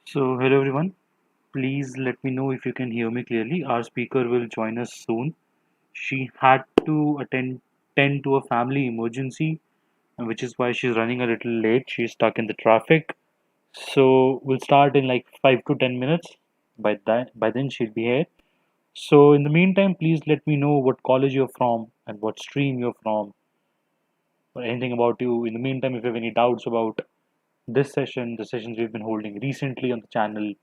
So, hello everyone. Please let me know if you can hear me clearly. Our speaker will join us soon. She had to tend to a family emergency, which is why she's running a little late. She's stuck in the traffic. So, we'll start in like 5 to 10 minutes. By then she'll be here. So, in the meantime, please let me know what college you're from and what stream you're from or anything about you. In the meantime, if you have any doubts about this session, the sessions we've been holding recently on the channel,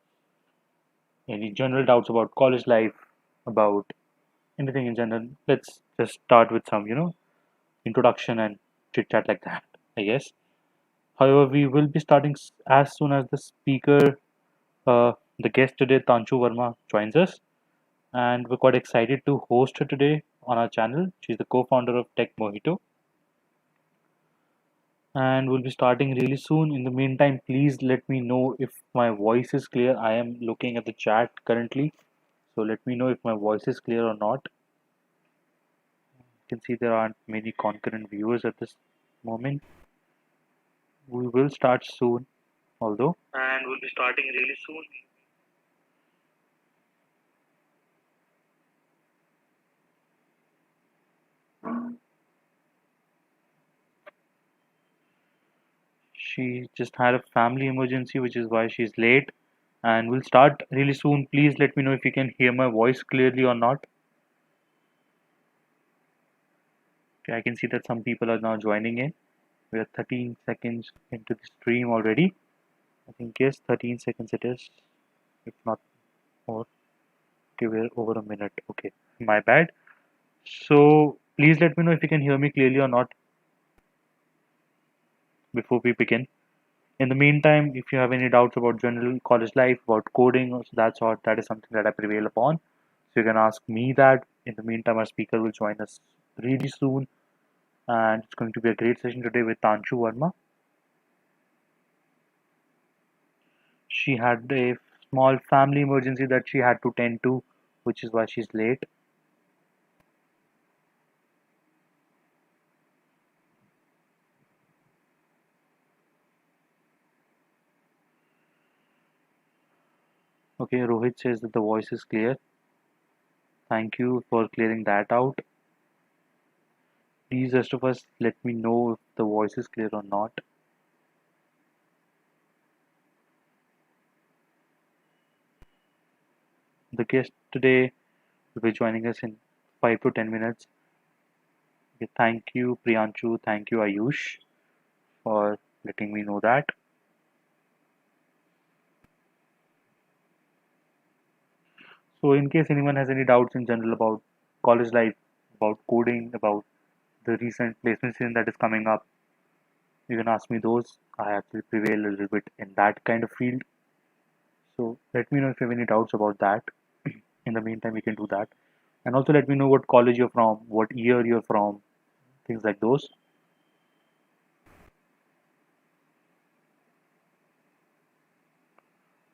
any general doubts about college life, about anything in general, let's just start with some, introduction and chit chat like that, I guess. However, we will be starting as soon as the speaker, the guest today, Tanshu Verma, joins us. And we're quite excited to host her today on our channel. She's the co founder of Tech Mojito. And we'll be starting really soon. In the meantime, please let me know if my voice is clear. I am looking at the chat currently. So let me know if my voice is clear or not. You can see there aren't many concurrent viewers at this moment. We will start soon, although. And we'll be starting really soon. She just had a family emergency, which is why she's late. And we'll start really soon. Please let me know if you can hear my voice clearly or not. Okay, I can see that some people are now joining in. We are 13 seconds into the stream already. I think yes, 13 seconds it is, if not more. Okay, we're over a minute. Okay, my bad. So please let me know if you can hear me clearly or not before we begin. In the meantime, if you have any doubts about general college life, about coding, or that sort, that is something that I prevail upon. So you can ask me that. In the meantime, our speaker will join us really soon, and it's going to be a great session today with Tanshu Verma. She had a small family emergency that she had to tend to, which is why she's late. Okay, Rohit says that the voice is clear. Thank you for clearing that out. Please, rest of us, let me know if the voice is clear or not. The guest today will be joining us in 5 to 10 minutes. Okay, thank you, Priyanshu. Thank you, Ayush, for letting me know that. So, in case anyone has any doubts in general about college life, about coding, about the recent placement season that is coming up, you can ask me those. I actually prevail a little bit in that kind of field. So, let me know if you have any doubts about that. In the meantime, we can do that. And also, let me know what college you're from, what year you're from, things like those.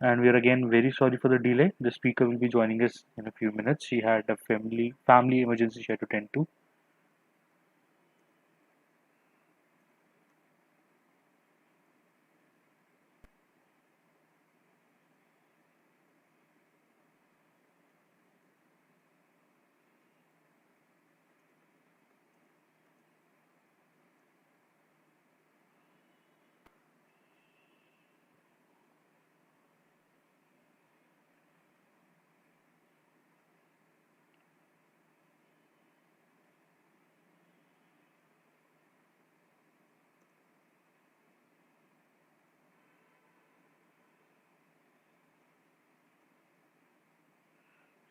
And we are again very sorry for the delay. The speaker will be joining us in a few minutes. She had a family emergency she had to tend to.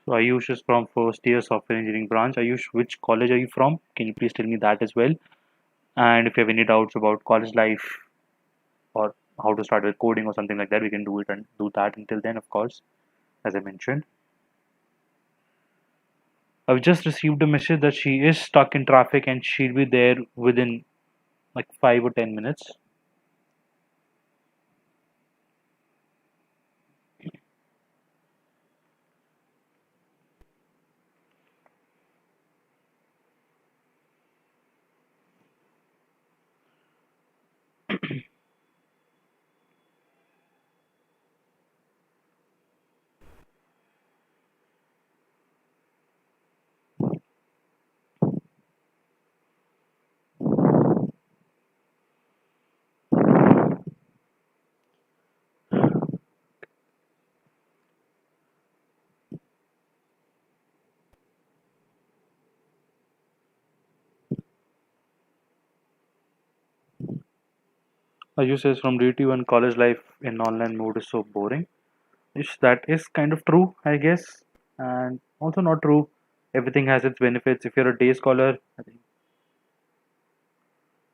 So Ayush is from first year software engineering branch. Ayush, which college are you from? Can you please tell me that as well? And if you have any doubts about college life or how to start with coding or something like that, we can do it and do that until then, of course, as I mentioned. I've just received a message that she is stuck in traffic and she'll be there within like 5 or 10 minutes. Ayush says from DT1 college life in online mode is so boring. Ish, that is kind of true, I guess, and also not true. Everything has its benefits. If you're a day scholar, I think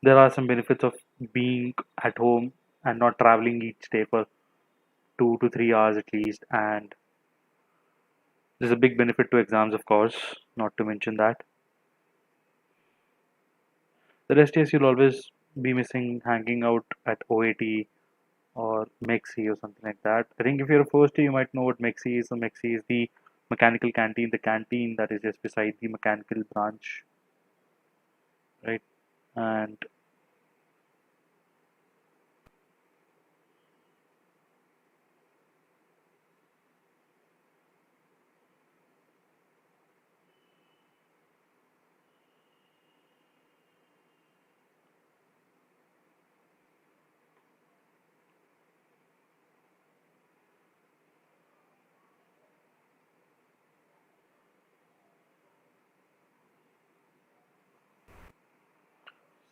there are some benefits of being at home and not traveling each day for 2 to 3 hours at least. And there's a big benefit to exams, of course, not to mention that. The rest, yes, you'll always be missing hanging out at OAT or Mexi or something like that. I think if you're a first year, you might know what Mexi is. So Mexi is the mechanical canteen, the canteen that is just beside the mechanical branch, right? And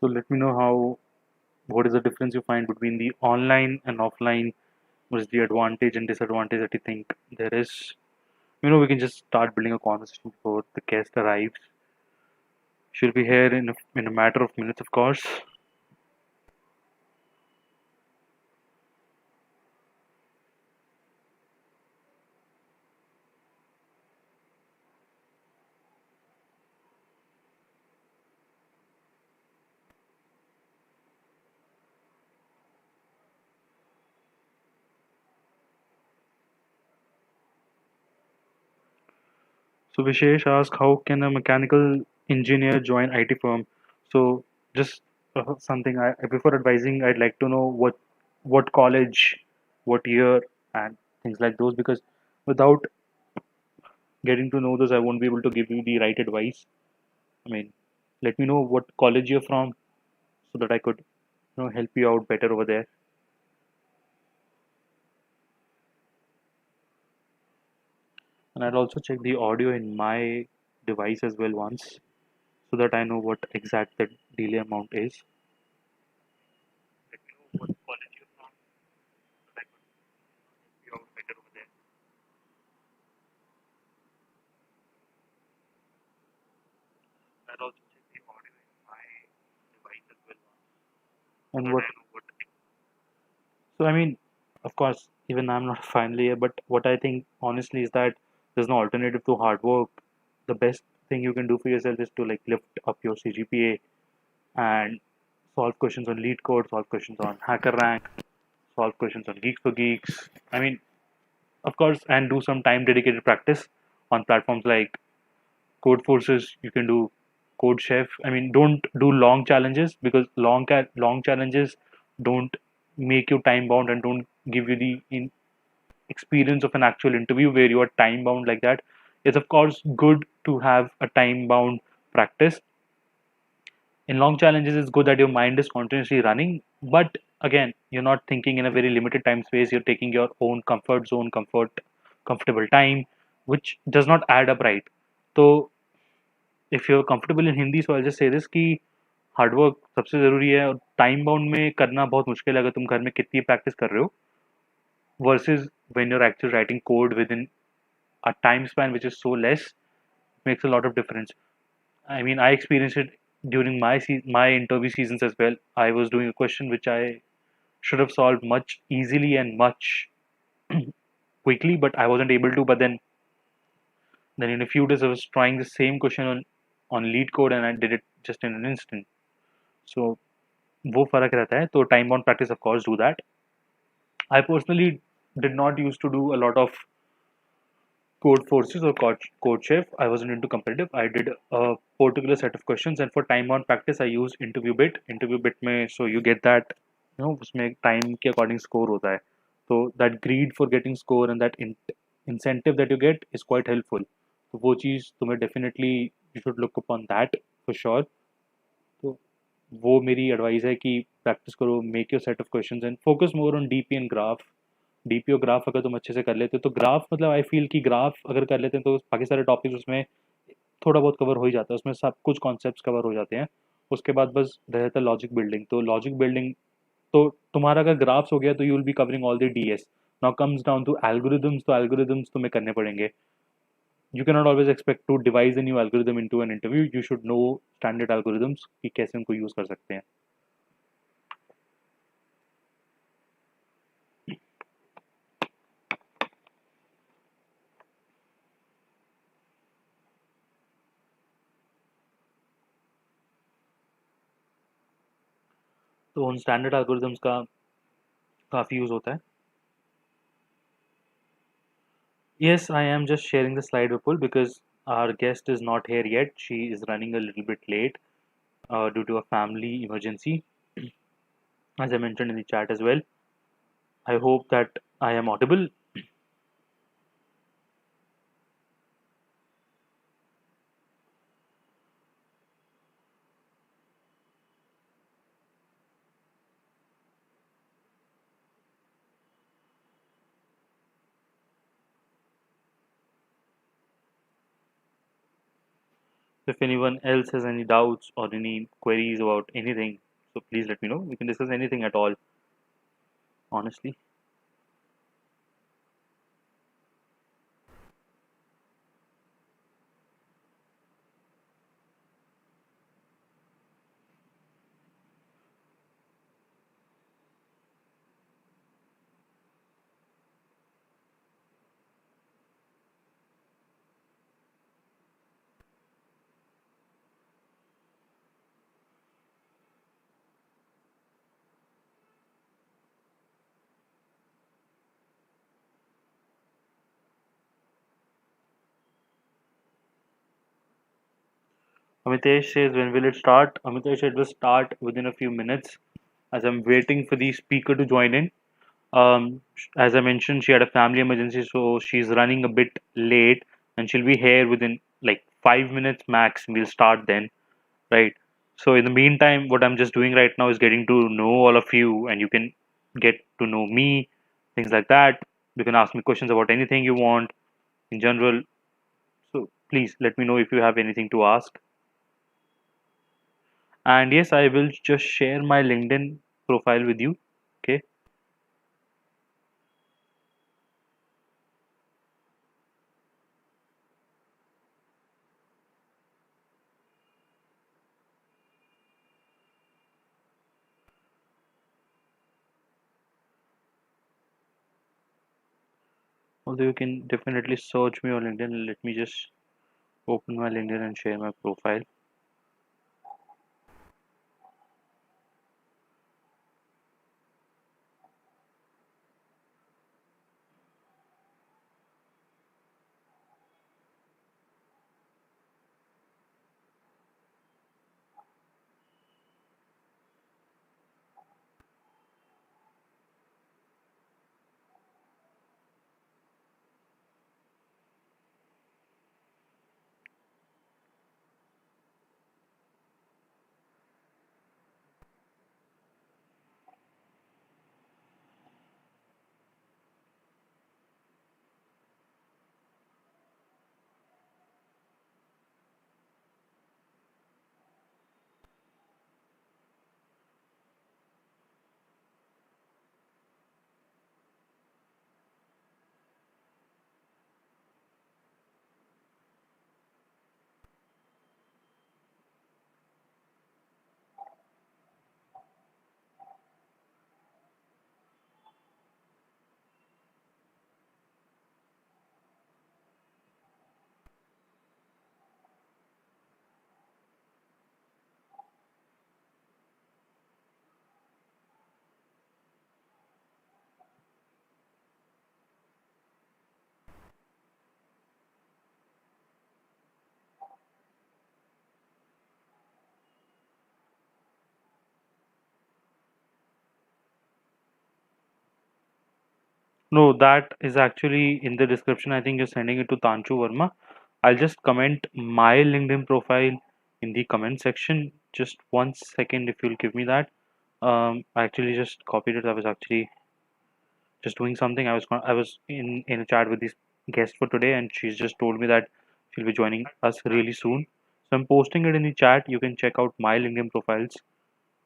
so let me know what is the difference you find between the online and offline. What is the advantage and disadvantage that you think there is? We can just start building a conversation before the guest arrives. She'll be here in a matter of minutes, of course. So Vishesh asked, how can a mechanical engineer join IT firm? So just something before advising, I'd like to know what college, what year, and things like those, because without getting to know those, I won't be able to give you the right advice. I mean, let me know what college you're from so that I could help you out better over there. And I'll also check the audio in my device as well once so that I know what exact the delay amount is. Let me know what college you're from so that I could help you out better over there. I'll also check the audio in my device as well once so And that what I know what. So I mean, of course, even I'm not a final year, but what I think honestly is that there's no alternative to hard work. The best thing you can do for yourself is to like lift up your CGPA and solve questions on lead code, solve questions on hacker rank, solve questions on geeks for geeks. I mean, of course, and do some time dedicated practice on platforms like code forces. You can do code chef. I mean, don't do long challenges because long challenges don't make you time bound and don't give you the experience of an actual interview where you are time bound like that. It's of course good to have a time bound practice. In long challenges, it's good that your mind is continuously running, but again, you're not thinking in a very limited time space. You're taking your own comfort zone, comfortable time, which does not add up, right? So if you're comfortable in Hindi, so I'll just say this कि hard work सबसे ज़रूरी है और time bound में करना बहुत मुश्किल है अगर तुम घर में कितनी प्रैक्टिस कर रहे हो versus when you're actually writing code within a time span which is so less makes a lot of difference. I mean, I experienced it during my interview seasons as well. I was doing a question which I should have solved much easily and much quickly, but I wasn't able to. But then in a few days, I was trying the same question on lead code, and I did it just in an instant. So वो फर्क रहता है. तो time bound practice, of course, do that. I personally did not used to do a lot of code forces or code chef. I wasn't into competitive. I did a particular set of questions, and for time bound practice, I used interview bit में so you get that उसमें time के according score होता है. So that greed for getting score and that incentive that you get is quite helpful. तो वो चीज़ तुम्हें definitely you should look upon that for sure. तो वो मेरी एडवाइस है कि प्रैक्टिस करो, make your set of questions and focus more on DP and graph. DP और ग्राफ अगर तुम अच्छे से कर लेते हो तो ग्राफ मतलब आई फील कि ग्राफ अगर कर लेते हैं तो बाकी सारे टॉपिक्स उसमें थोड़ा बहुत कवर हो ही जाता है, उसमें सब कुछ कॉन्सेप्ट्स कवर हो जाते हैं. उसके बाद बस रहता है लॉजिक बिल्डिंग. तो लॉजिक बिल्डिंग तो तुम्हारा अगर ग्राफ्स हो गया तो you will be covering all the DS. Now comes down to algorithms, तो एल्गोरिदम्स तुम्हें करने पड़ेंगे. You cannot always expect to devise a new algorithm into an interview. You should know standard algorithms कि कैसे उनको यूज कर सकते हैं. तो उन स्टैंडर्ड algorithms का काफ़ी यूज़ होता है. Yes, I am just sharing the slide, Vipul, because our guest is not here yet. She is running a little bit late due to a family emergency, as I mentioned in the chat as well. I hope that I am audible. If anyone else has any doubts or any queries about anything, so please let me know. We can discuss anything at all, honestly. Amitesh says, when will it start? Amitesh, it will start within a few minutes as I'm waiting for the speaker to join in. As I mentioned, she had a family emergency, so she's running a bit late and she'll be here within like 5 minutes max. We'll start then, right? So, in the meantime, what I'm just doing right now is getting to know all of you, and you can get to know me, things like that. You can ask me questions about anything you want in general. So, please let me know if you have anything to ask. And yes, I will just share my LinkedIn profile with you. Okay. Although you can definitely search me on LinkedIn. Let me just open my LinkedIn and share my profile. No, that is actually in the description. I think you're sending it to Tanchu Verma. I'll just comment my LinkedIn profile in the comment section. Just 1 second, if you'll give me that. I actually just copied it. I was actually just doing something. I was in a chat with this guest for today, and she's just told me that she'll be joining us really soon. So I'm posting it in the chat. You can check out my LinkedIn profiles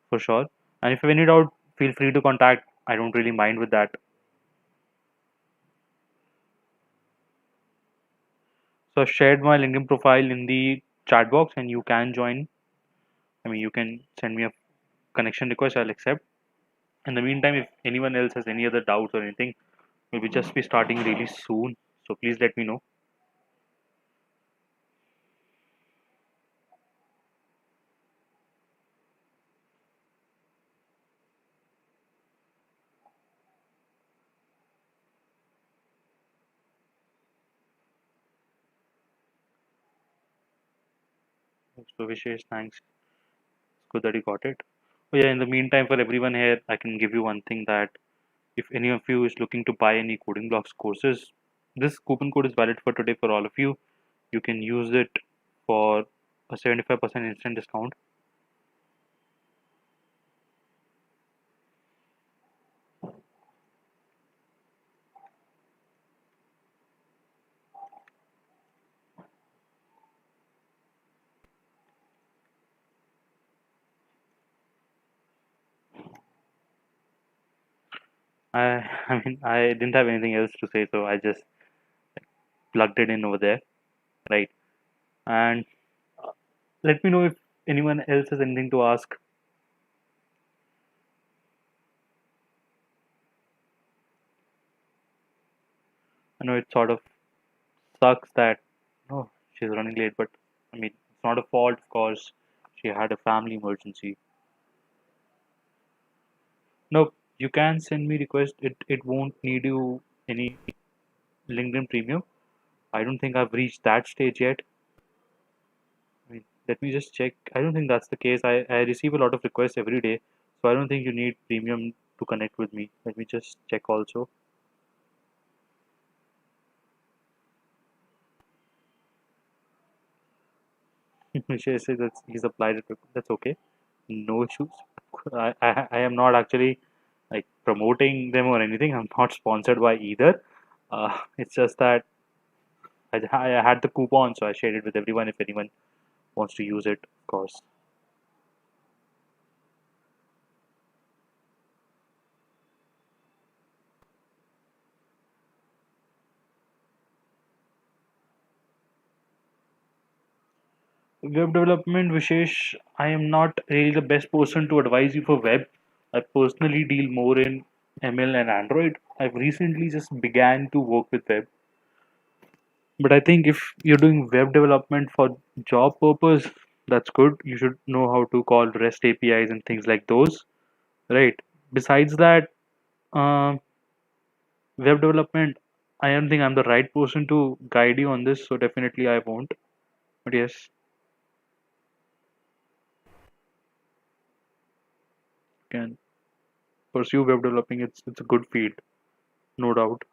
for sure. And if you have any doubt, feel free to contact. I don't really mind with that. So I've shared my LinkedIn profile in the chat box, and you can join. I mean, you can send me a connection request. I'll accept. In the meantime, if anyone else has any other doubts or anything, we'll be just be starting really soon. So please let me know. So Vishesh, thanks. It's good that you got it. Oh yeah, in the meantime, for everyone here, I can give you one thing that if any of you is looking to buy any coding blocks courses, this coupon code is valid for today for all of you. You can use it for a 75% instant discount. I, I mean, I didn't have anything else to say, so I just plugged it in over there, right? And let me know if anyone else has anything to ask. I know it sort of sucks that no, she's running late, but I mean, it's not a fault, of course. She had a family emergency. No, you can send me request. It won't need you any LinkedIn Premium. I don't think I've reached that stage yet. I mean, let me just check. I don't think that's the case. I receive a lot of requests every day, so I don't think you need premium to connect with me. Let me just check also. She says that he's applied it. That's okay. No issues. I am not actually like promoting them or anything. I'm not sponsored by either. It's just that I had the coupon, so I shared it with everyone if anyone wants to use it, of course. Web development, Vishesh, I am not really the best person to advise you for web. I personally deal more in ML and Android. I've recently just began to work with web. But I think if you're doing web development for job purpose, that's good. You should know how to call REST APIs and things like those, right? Besides that, um, web development, I don't think I'm the right person to guide you on this, so definitely I won't. But yes, you can pursue web developing. It's a good field, no doubt.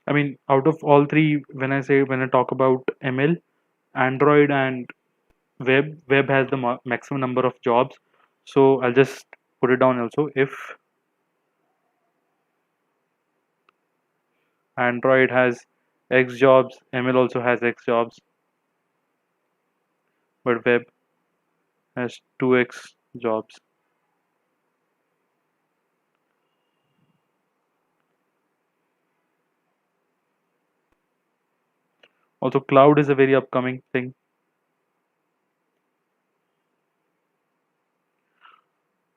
I mean, out of all three, when I talk about ML, Android and web has the maximum number of jobs. So I'll just put it down also. If Android has X jobs, ML also has X jobs, but web has 2X jobs. Also, cloud is a very upcoming thing.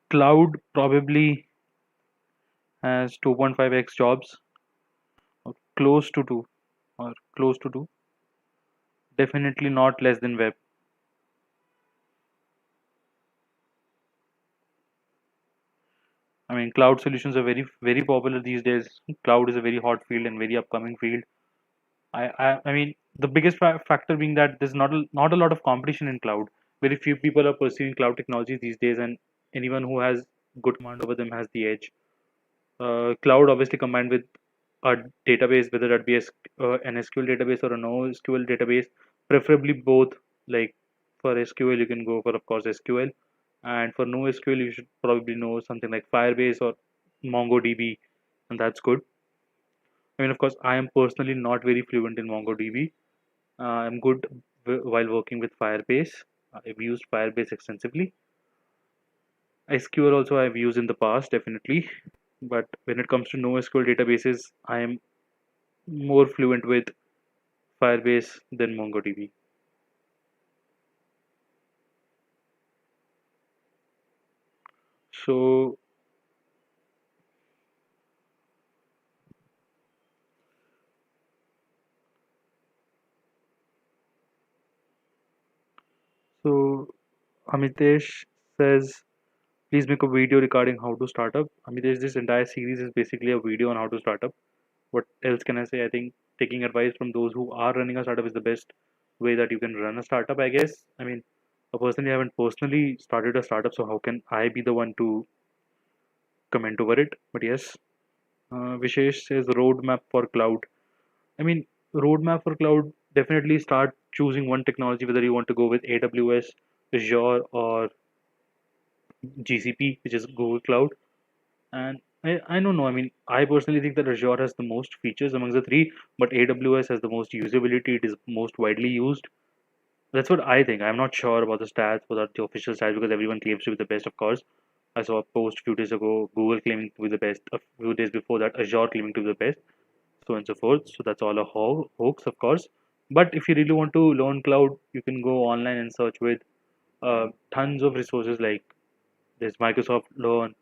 Cloud probably has 2.5x jobs, or close to 2, or close to 2. Definitely not less than web. I mean, cloud solutions are very popular these days. Cloud is a very hot field and very upcoming field. I mean, the biggest factor being that there's not a lot of competition in cloud. Very few people are pursuing cloud technology these days, and anyone who has good command over them has the edge. Cloud obviously combined with a database, whether that be an SQL database or a NoSQL database, preferably both. Like for SQL, you can go for, of course, SQL. And for NoSQL, you should probably know something like Firebase or MongoDB, and that's good. I mean, of course, I am personally not very fluent in MongoDB. I'm good while working with Firebase. I've used Firebase extensively. SQL also I've used in the past, definitely. But when it comes to NoSQL databases, I am more fluent with Firebase than MongoDB. So, so Amitesh says, please make a video regarding how to start up. Amitesh, this entire series is basically a video on how to start up. What else can I say? I think taking advice from those who are running a startup is the best way that you can run a startup, I guess. I mean, I personally haven't personally started a startup, so how can I be the one to comment over it? But yes, Vishesh says roadmap for cloud. I mean, roadmap for cloud, definitely start choosing one technology, whether you want to go with AWS, Azure, or GCP, which is Google Cloud. And I don't know. I mean, I personally think that Azure has the most features amongst the three, but AWS has the most usability. It is most widely used. That's what I think. I'm not sure about the stats, about the official stats, because everyone claims to be the best, of course. I saw a post a few days ago, Google claiming to be the best. A few days before that, Azure claiming to be the best, so on and so forth. So that's all a hoax, of course. But if you really want to learn cloud, you can go online and search with tons of resources like there's Microsoft Learn,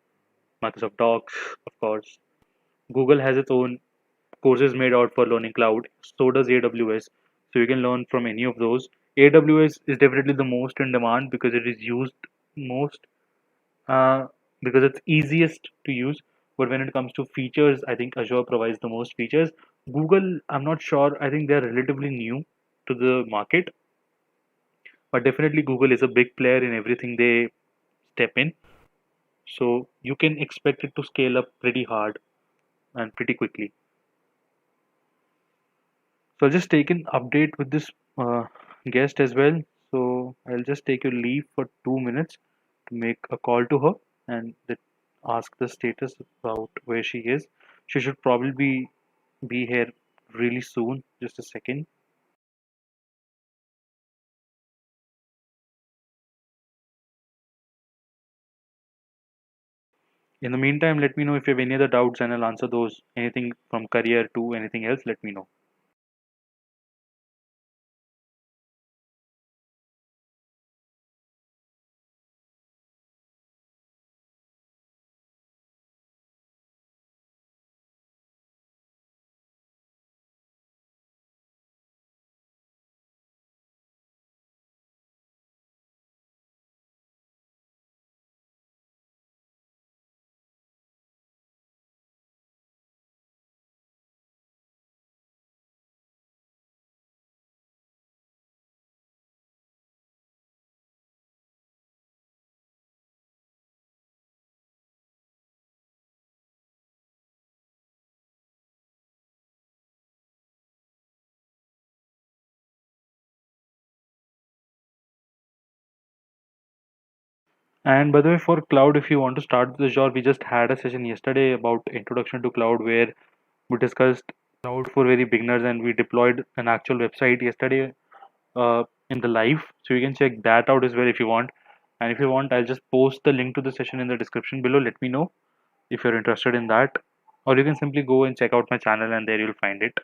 Microsoft Docs, of course. Google has its own courses made out for learning cloud. So does AWS. So you can learn from any of those. AWS is definitely the most in demand because it is used most, uh, because it's easiest to use. But when it comes to features, I think Azure provides the most features. Google, I'm not sure. I think they're relatively new to the market, but definitely Google is a big player in everything they step in. So you can expect it to scale up pretty hard and pretty quickly. So I'll just take an update with this guest as well. So I'll just take your leave for 2 minutes to make a call to her and ask the status about where she is. She should probably be here really soon. Just a second. In the meantime, let me know if you have any other doubts and I'll answer those. Anything from career to anything else, let me know. And by the way, for cloud, if you want to start with Azure, we just had a session yesterday about introduction to cloud where we discussed cloud for very beginners and we deployed an actual website yesterday in the live. So you can check that out as well if you want. And if you want, I'll just post the link to the session in the description below. Let me know if you're interested in that. Or you can simply go and check out my channel and there you'll find it.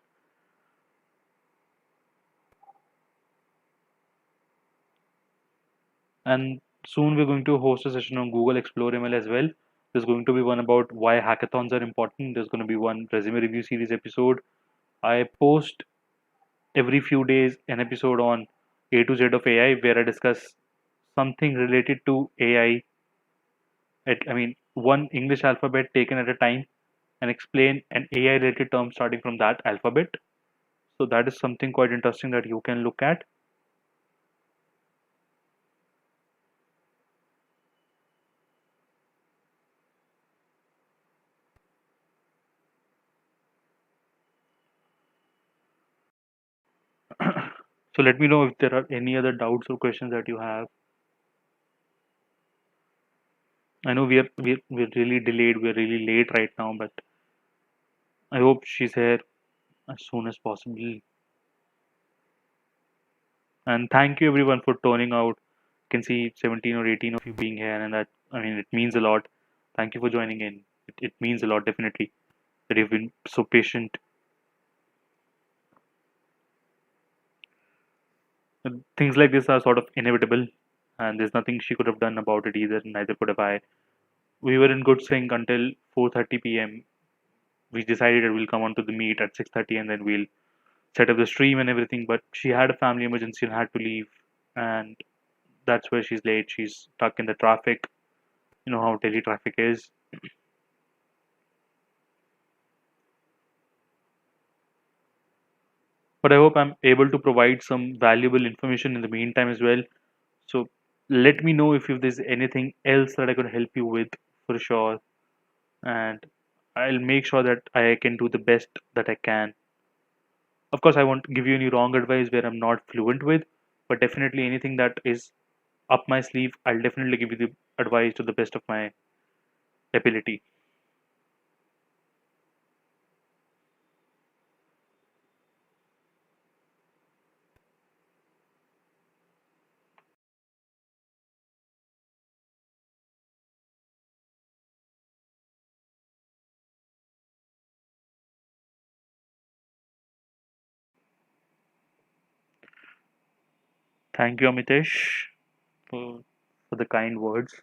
And soon we're going to host a session on Google Explore ML as well. There's going to be one about why hackathons are important. There's going to be one resume review series episode. I post every few days an episode on A to Z of AI where I discuss something related to AI. I mean, one English alphabet taken at a time and explain an AI related term starting from that alphabet. So that is something quite interesting that you can look at. So let me know if there are any other doubts or questions that you have. I know we're really delayed. We're really late right now, but I hope she's here as soon as possible. And thank you everyone for turning out. You can see 17 or 18 of you being here, and that, I mean, it means a lot. Thank you for joining in. It means a lot, definitely, that you've been so patient. And things like this are sort of inevitable, and there's nothing she could have done about it either. Neither could have I. We were in good sync until 4:30 p.m. We decided that we'll come on to the meet at 6:30, and then we'll set up the stream and everything. But she had a family emergency and had to leave, and that's where she's late. She's stuck in the traffic. You know how Delhi traffic is. But I hope I'm able to provide some valuable information in the meantime as well. So let me know if there's anything else that I could help you with for sure, and I'll make sure that I can do the best that I can. Of course, I won't give you any wrong advice where I'm not fluent with, but definitely anything that is up my sleeve, I'll definitely give you the advice to the best of my ability. Thank you, Amitesh, for the kind words.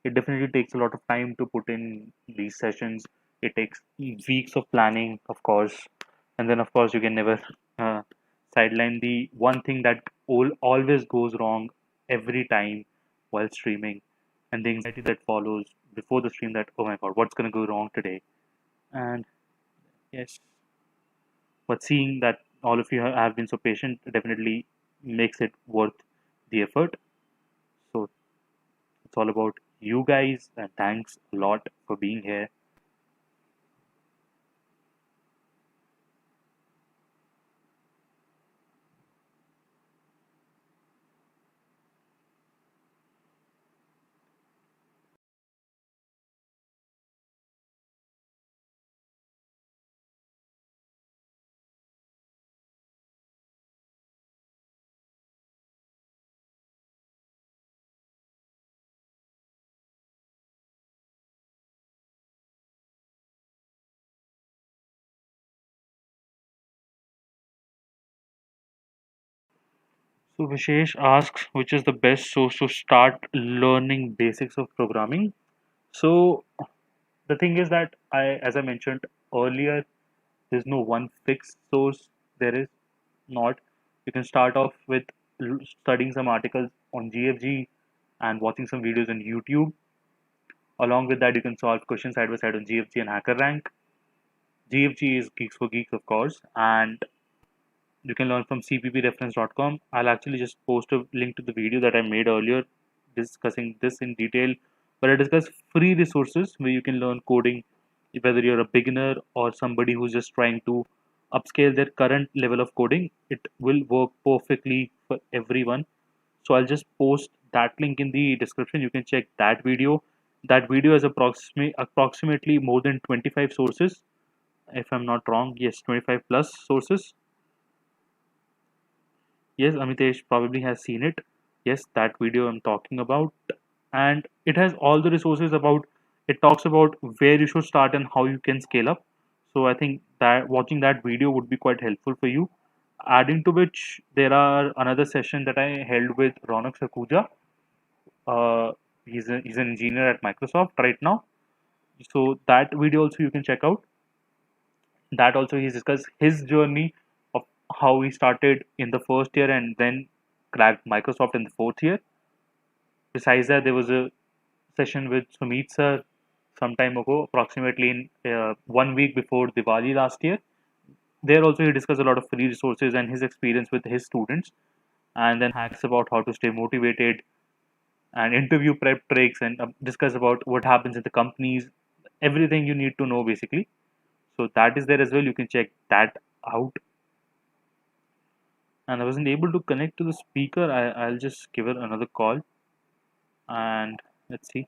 It definitely takes a lot of time to put in these sessions. It takes weeks of planning, of course, and then of course you can never uh, sideline the one thing that always goes wrong every time while streaming, and the anxiety that follows before the stream, that oh my god, what's going to go wrong today. And yes, but seeing that all of you have been so patient definitely makes it worth the effort. So it's all about you guys, and thanks a lot for being here. So Vishesh asks, which is the best source to start learning basics of programming? So the thing is that as I mentioned earlier, there's no one fixed source. There is not. You can start off with studying some articles on GFG and watching some videos on YouTube. Along with that, you can solve questions side by side on GFG and HackerRank. GFG is Geeks for Geeks, of course, and you can learn from cppreference.com. I'll actually just post a link to the video that I made earlier discussing this in detail, where I discuss free resources where you can learn coding, whether you're a beginner or somebody who's just trying to upscale their current level of coding. It will work perfectly for everyone. So I'll just post that link in the description. You can check that video. That video has approximately more than 25 sources, if I'm not wrong. Yes, 25 plus sources. Yes, Amitesh probably has seen it. Yes, that video I'm talking about. And it has all the resources about, it talks about where you should start and how you can scale up. So I think that watching that video would be quite helpful for you. Adding to which, there are another session that I held with Ronak Sakuja. Uh, he's an engineer at Microsoft right now. So that video also you can check out. That also he discussed his journey of how he started in the first year and then cracked Microsoft in the fourth year. Besides that, there was a session with Sumit sir some time ago, approximately in 1 week before Diwali last year. There also he discussed a lot of free resources and his experience with his students, and then hacks about how to stay motivated, and interview prep tricks, and discuss about what happens in the companies, everything you need to know basically. So that is there as well. You can check that out. and I wasn't able to connect to the speaker. I'll just give her another call and let's see.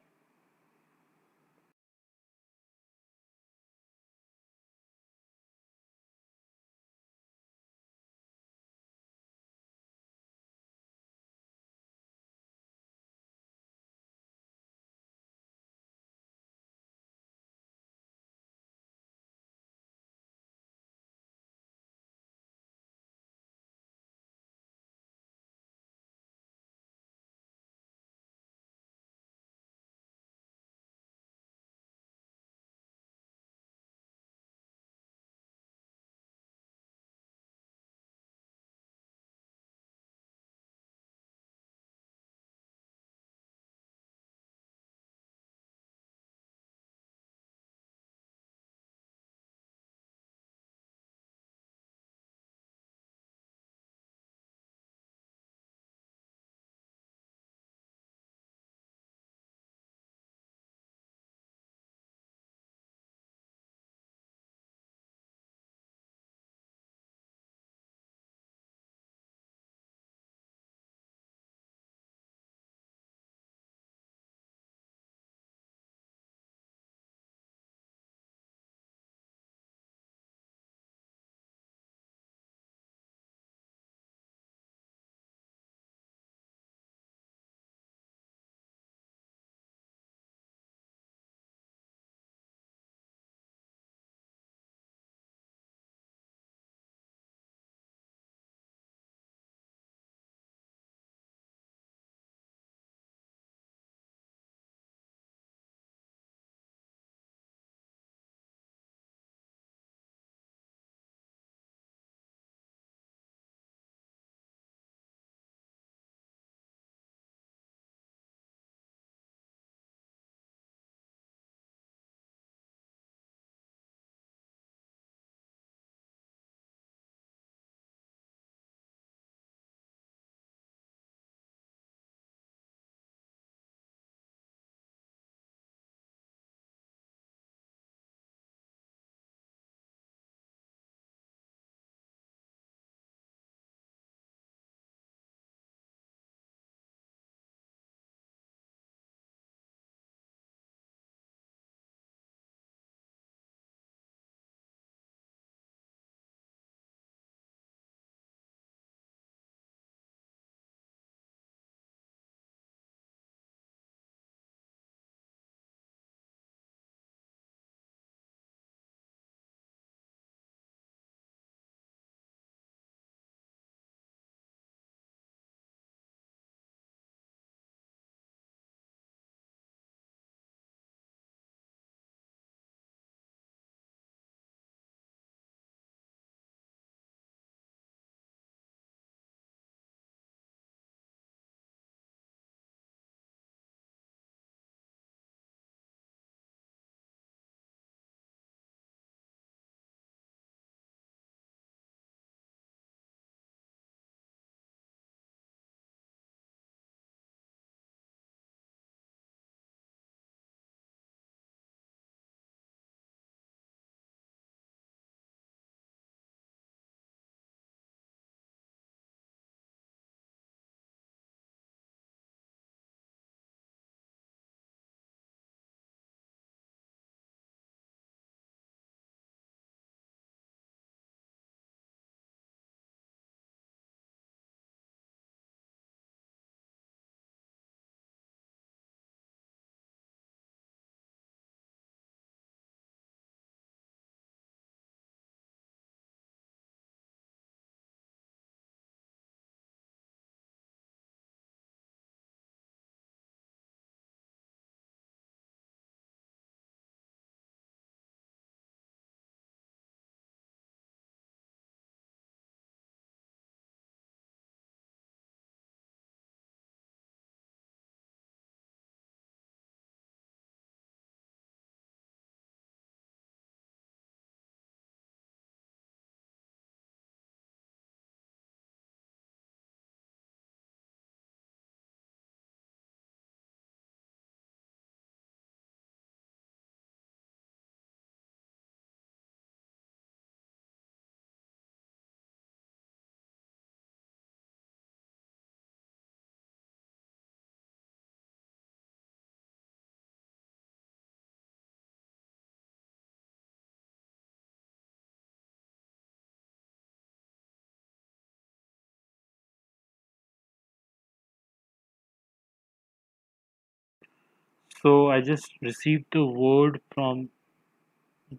So I just received the word from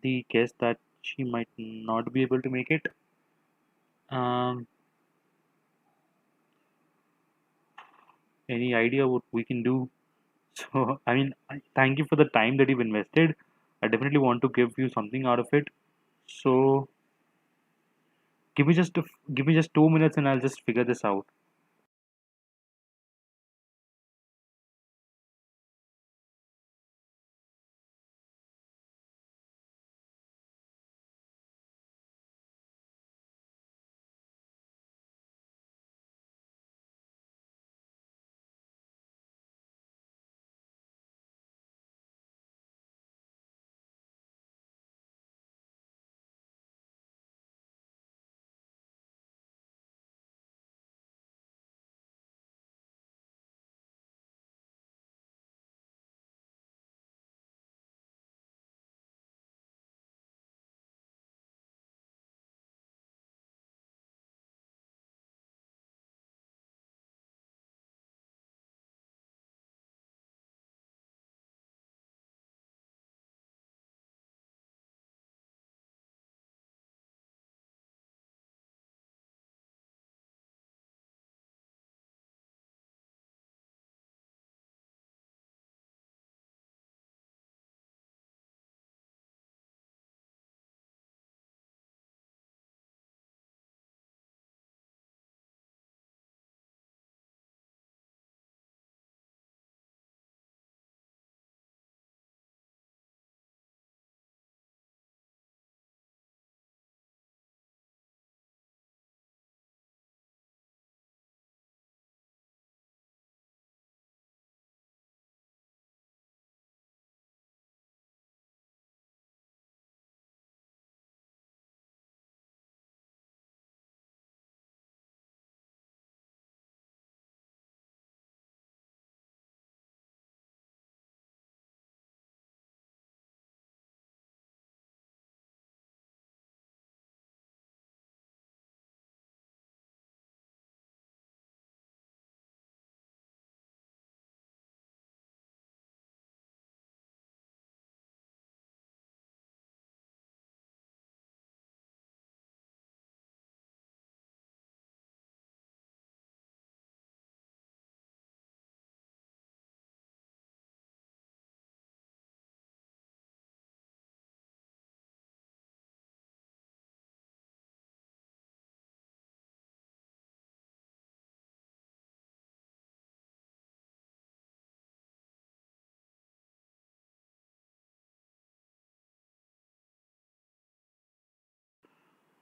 the guest that she might not be able to make it. Um, any idea what we can do? So, I mean, thank you for the time that you've invested. I definitely want to give you something out of it. So, give me just 2 minutes and I'll just figure this out.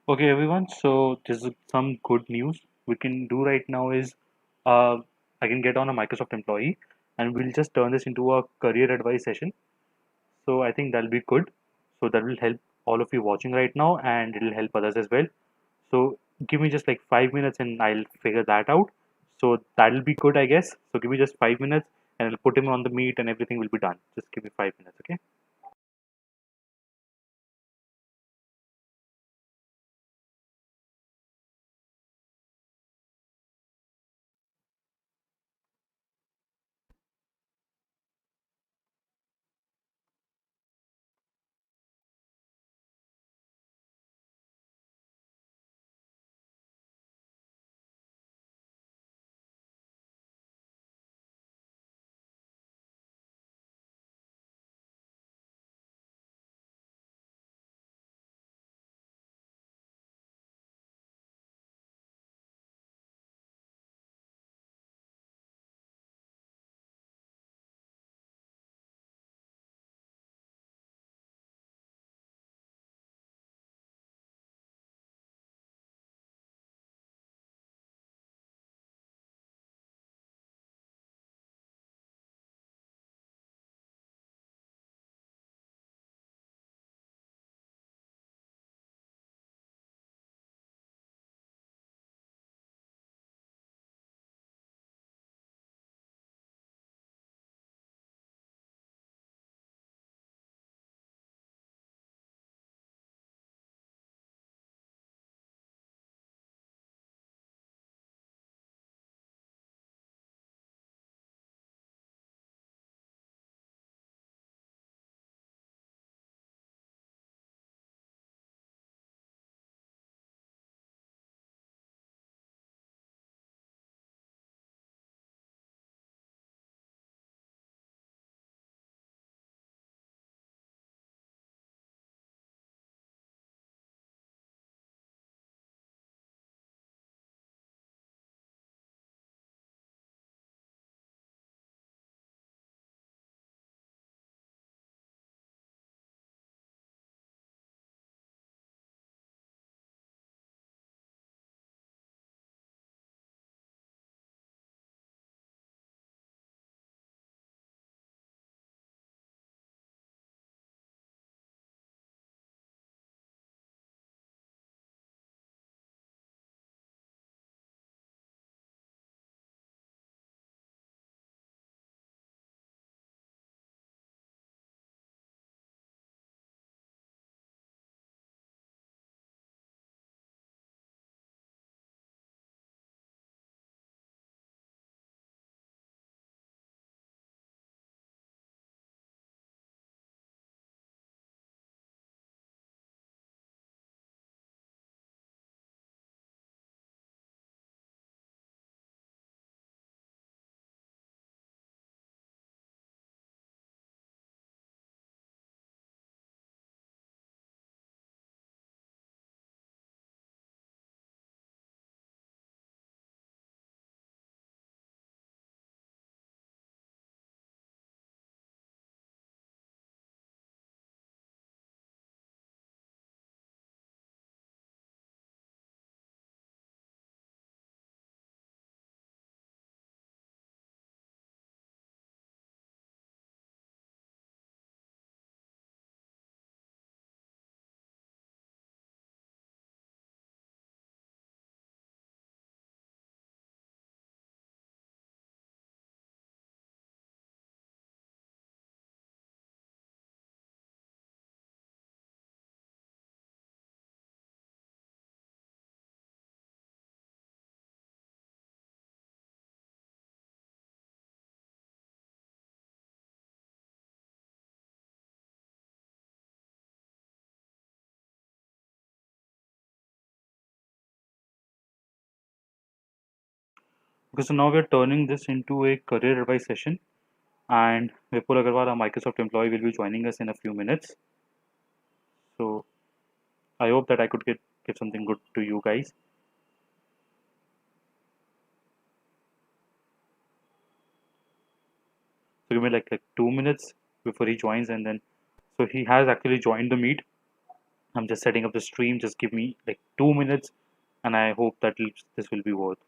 Okay, everyone. So this is some good news. We can do right now is, uh, I can get on a Microsoft employee, and we'll just turn this into a career advice session. So I think that'll be good. So that will help all of you watching right now, and it'll help others as well. So give me just like 5 minutes, and I'll figure that out. So that'll be good, I guess. So give me just 5 minutes, and I'll put him on the meet, and everything will be done. Just give me 5 minutes, okay? Okay, so now we're turning this into a career advice session, and Vipul Aggarwal, a Microsoft employee, will be joining us in a few minutes. So I hope that I could give something good to you guys. So give me like 2 minutes before he joins, and then so he has actually joined the meet. I'm just setting up the stream. Just give me like 2 minutes, and I hope that this will be worth.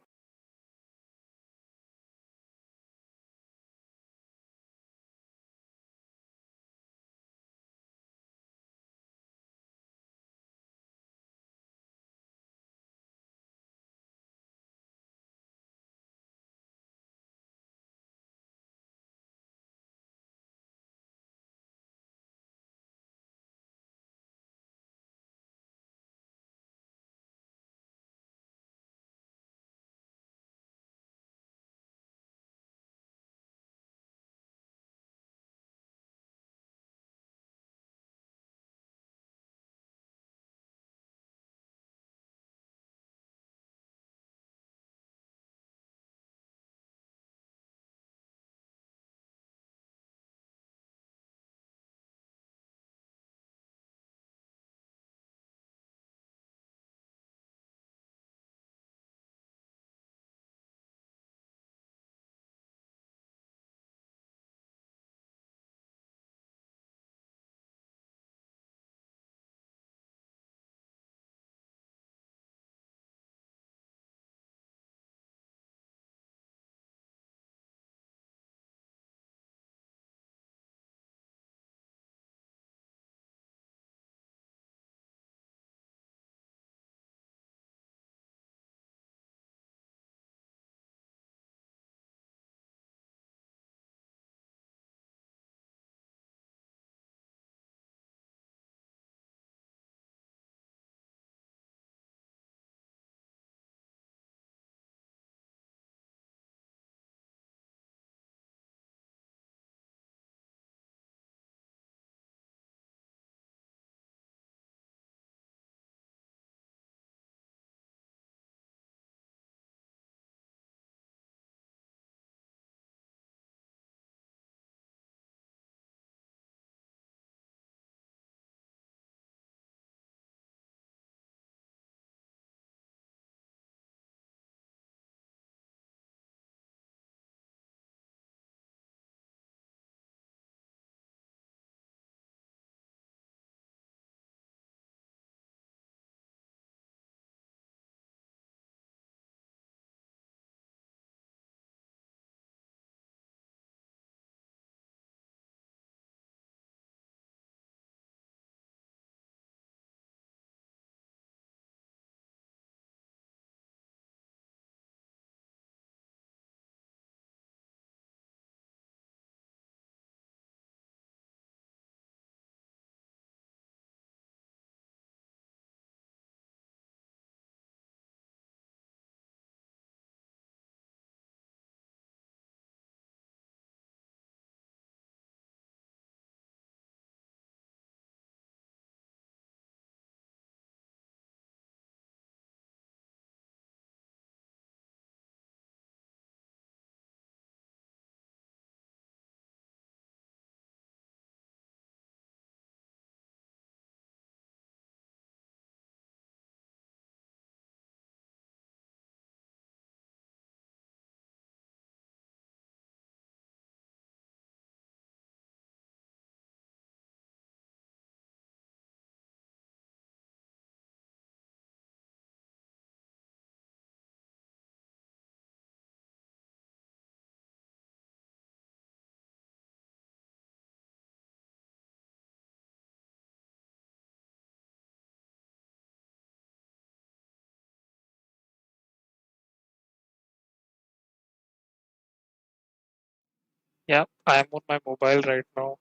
Yeah, I am on my mobile right now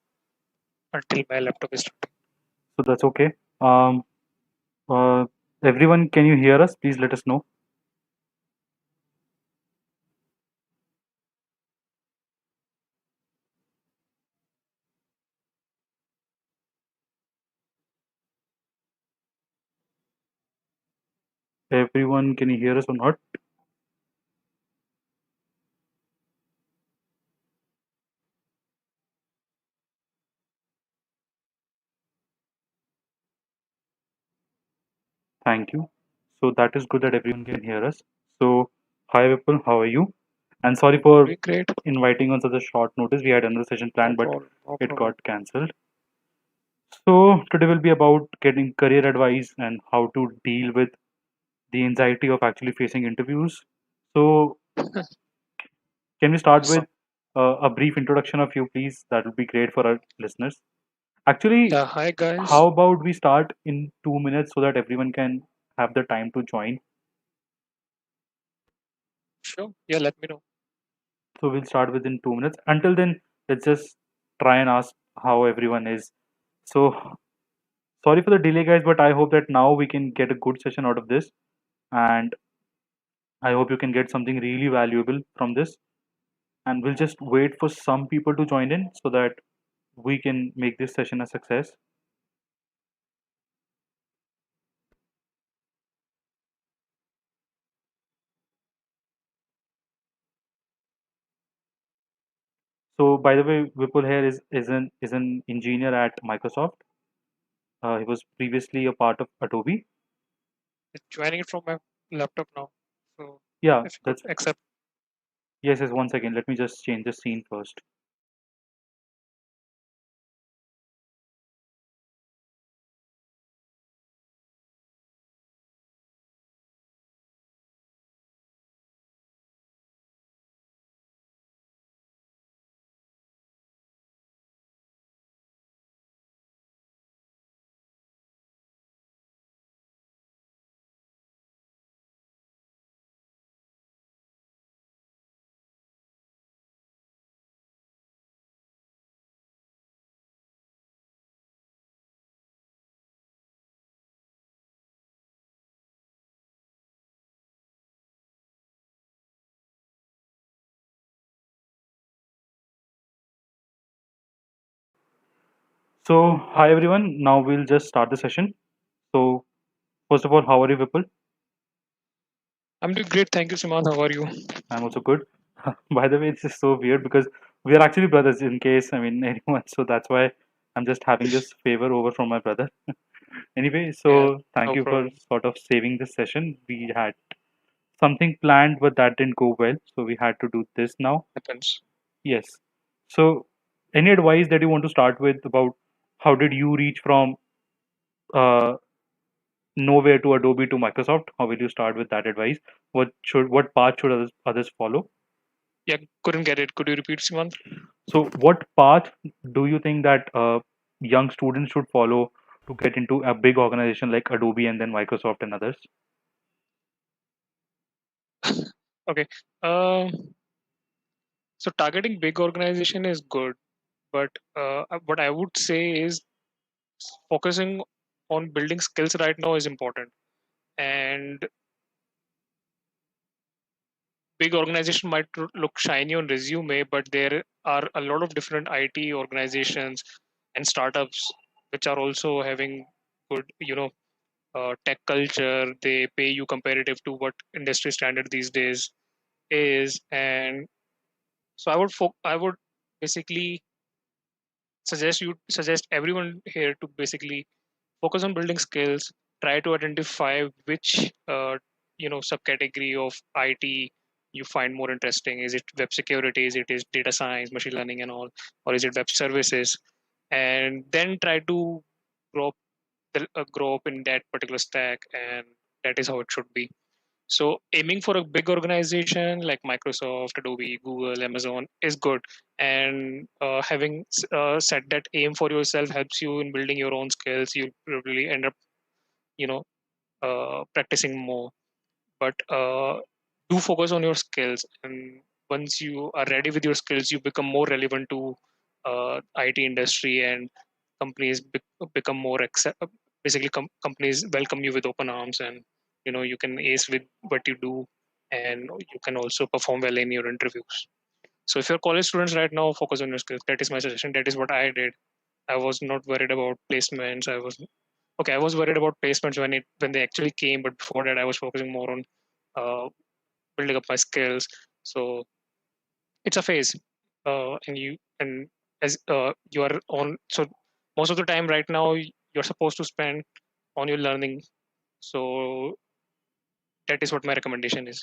until my laptop is starting. So that's okay. Uh, Everyone, can you hear us? Please let us know. Everyone, can you hear us or not? Thank you. So that is good that everyone can hear us. So, hi Vipul, how are you? And sorry I'm for doing great. inviting on such a short notice. We had another session No planned, but problem. No it problem. got cancelled. So today will be about getting career advice and how to deal with the anxiety of actually facing interviews. So, can we start with Awesome. a brief introduction of you, please? That would be great for our listeners. Actually, Yeah, hi guys. how about we start in 2 minutes so that everyone can have the time to join? Sure. Yeah, let me know. So we'll start within 2 minutes. Until then, let's just try and ask how everyone is. So sorry for the delay, guys, but I hope that now we can get a good session out of this, and I hope you can get something really valuable from this. And we'll just wait for some people to join in so that we can make this session a success. So by the way, Vipul here is an engineer at Microsoft. He was previously a part of Adobe. It's joining it from my laptop now. So Yeah, if you could that's accept. yes, yes. One second, let me just change the scene first. So hi everyone. Now we'll just start the session. So first of all, how are you, Vipul? I'm doing great. Thank you, Simon. How are you? I'm also good. By the way, this is so weird because we are actually brothers in case, I mean, anyone. So that's why I'm just having this favor over from my brother. Anyway, Yeah, so thank no you for problem. sort of saving this session. We had something planned, but that didn't go well. So we had to do this now. Happens. Yes. So any advice that you want to start with about how did you reach from uh, nowhere to Adobe to Microsoft? How will you start with that advice? What path should others follow? Yeah, couldn't get it. Could you repeat, Simon? So, what path do you think that young students should follow to get into a big organization like Adobe and then Microsoft and others? Okay. So targeting big organization is good, but what I would say is focusing on building skills right now is important. And big organization might look shiny on resume, but there are a lot of different IT organizations and startups which are also having good, tech culture. They pay you comparative to what industry standard these days is, and so I would basically suggest everyone here to basically focus on building skills. Try to identify which subcategory of IT you find more interesting. Is it web security? Is it is data science, machine learning, and all, or is it web services? And then try to grow up, grow up in that particular stack, and that is how it should be. So aiming for a big organization like Microsoft, Adobe, Google, Amazon is good, and having set that aim for yourself helps you in building your own skills. You'll probably end up, you know, practicing more. But do focus on your skills, and once you are ready with your skills, you become more relevant to IT industry, and companies become more basically companies welcome you with open arms, and you can ace with what you do, and you can also perform well in your interviews. So if you're college students right now, focus on your skills. That is my suggestion. That is what I did. I was not worried about placements. I was worried about placements when they actually came, but before that I was focusing more on uh, building up my skills. So it's a phase, and as you are on, so most of the time right now you're supposed to spend on your learning. So that is what my recommendation is.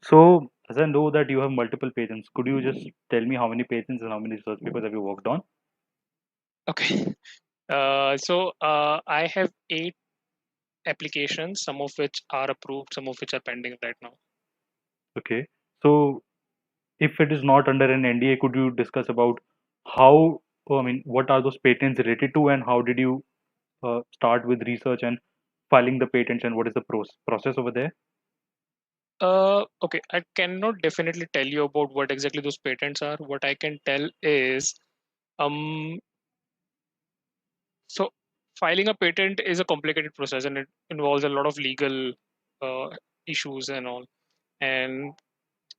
So, as I know that you have multiple patents, could you just tell me how many patents and how many research papers have you worked on? Okay. I have 8 applications, some of which are approved, some of which are pending right now. Okay. So, if it is not under an NDA, could you discuss about how, I mean, what are those patents related to, and how did you start with research and filing the patents, and what is the process over there? Okay, I cannot definitely tell you about what exactly those patents are. What I can tell is, um, so filing a patent is a complicated process and it involves a lot of legal uh, issues and all. And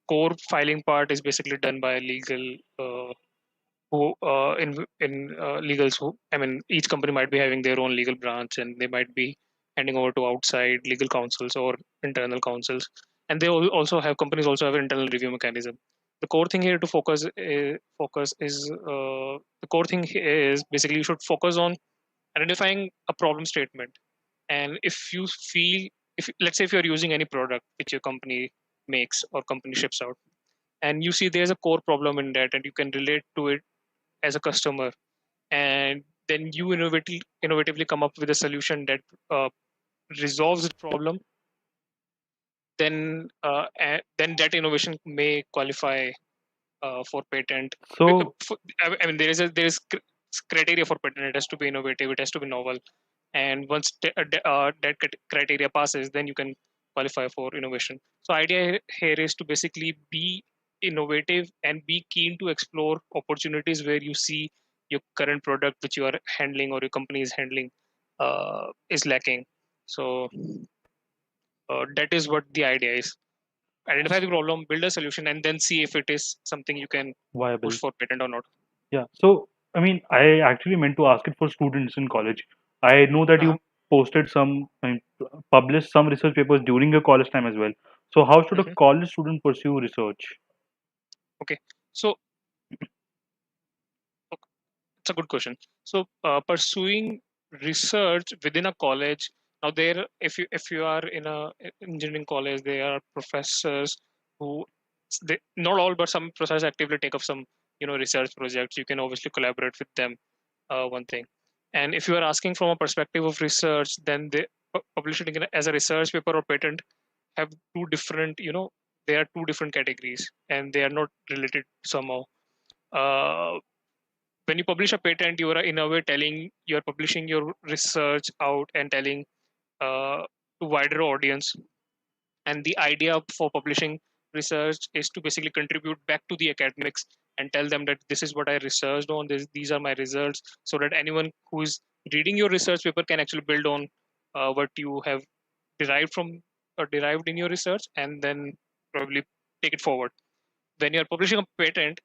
core filing part is basically done by legal who in legals who, I mean, each company might be having their own legal branch and they might be handing over to outside legal counsels or internal counsels, and they also have companies also have an internal review mechanism. The core thing here to focus is the core thing here is basically you should focus on identifying a problem statement. And if you feel, if let's say if you're using any product which your company makes or company ships out, and you see there's a core problem in that and you can relate to it as a customer, and then you innovatively come up with a solution that uh, resolves the problem, then that innovation may qualify for patent. So, I mean, criteria for patent. It has to be innovative. It has to be novel. And once that criteria passes, then you can qualify for innovation. So, idea here is to basically be innovative and be keen to explore opportunities where you see your current product, which you are handling or your company is handling, is lacking. So, that is what the idea is. Identify the problem, build a solution, and then see if it is something you can push viable. for patent or not. Yeah. So, I mean, I actually meant to ask it for students in college. I know that Uh-huh. you posted some, I mean, published some research papers during your college time as well. So, how should a Hmm. college student pursue research? Okay, so it's a good question. So, pursuing research within a college, now there, if you are in a engineering college, there are professors who, not all, but some professors actively take up some research projects. You can obviously collaborate with them. One thing, and if you are asking from a perspective of research, then they publishing it as a research paper or patent have two different, they are two different categories, and they are not related somehow. Uh, when you publish a patent, you are in a way telling you are publishing your research out and telling to wider audience. And the idea for publishing research is to basically contribute back to the academics and tell them that this is what I researched on. These are my results, so that anyone who is reading your research paper can actually build on what you have derived from or derived in your research, and then probably take it forward. When you are publishing a patent,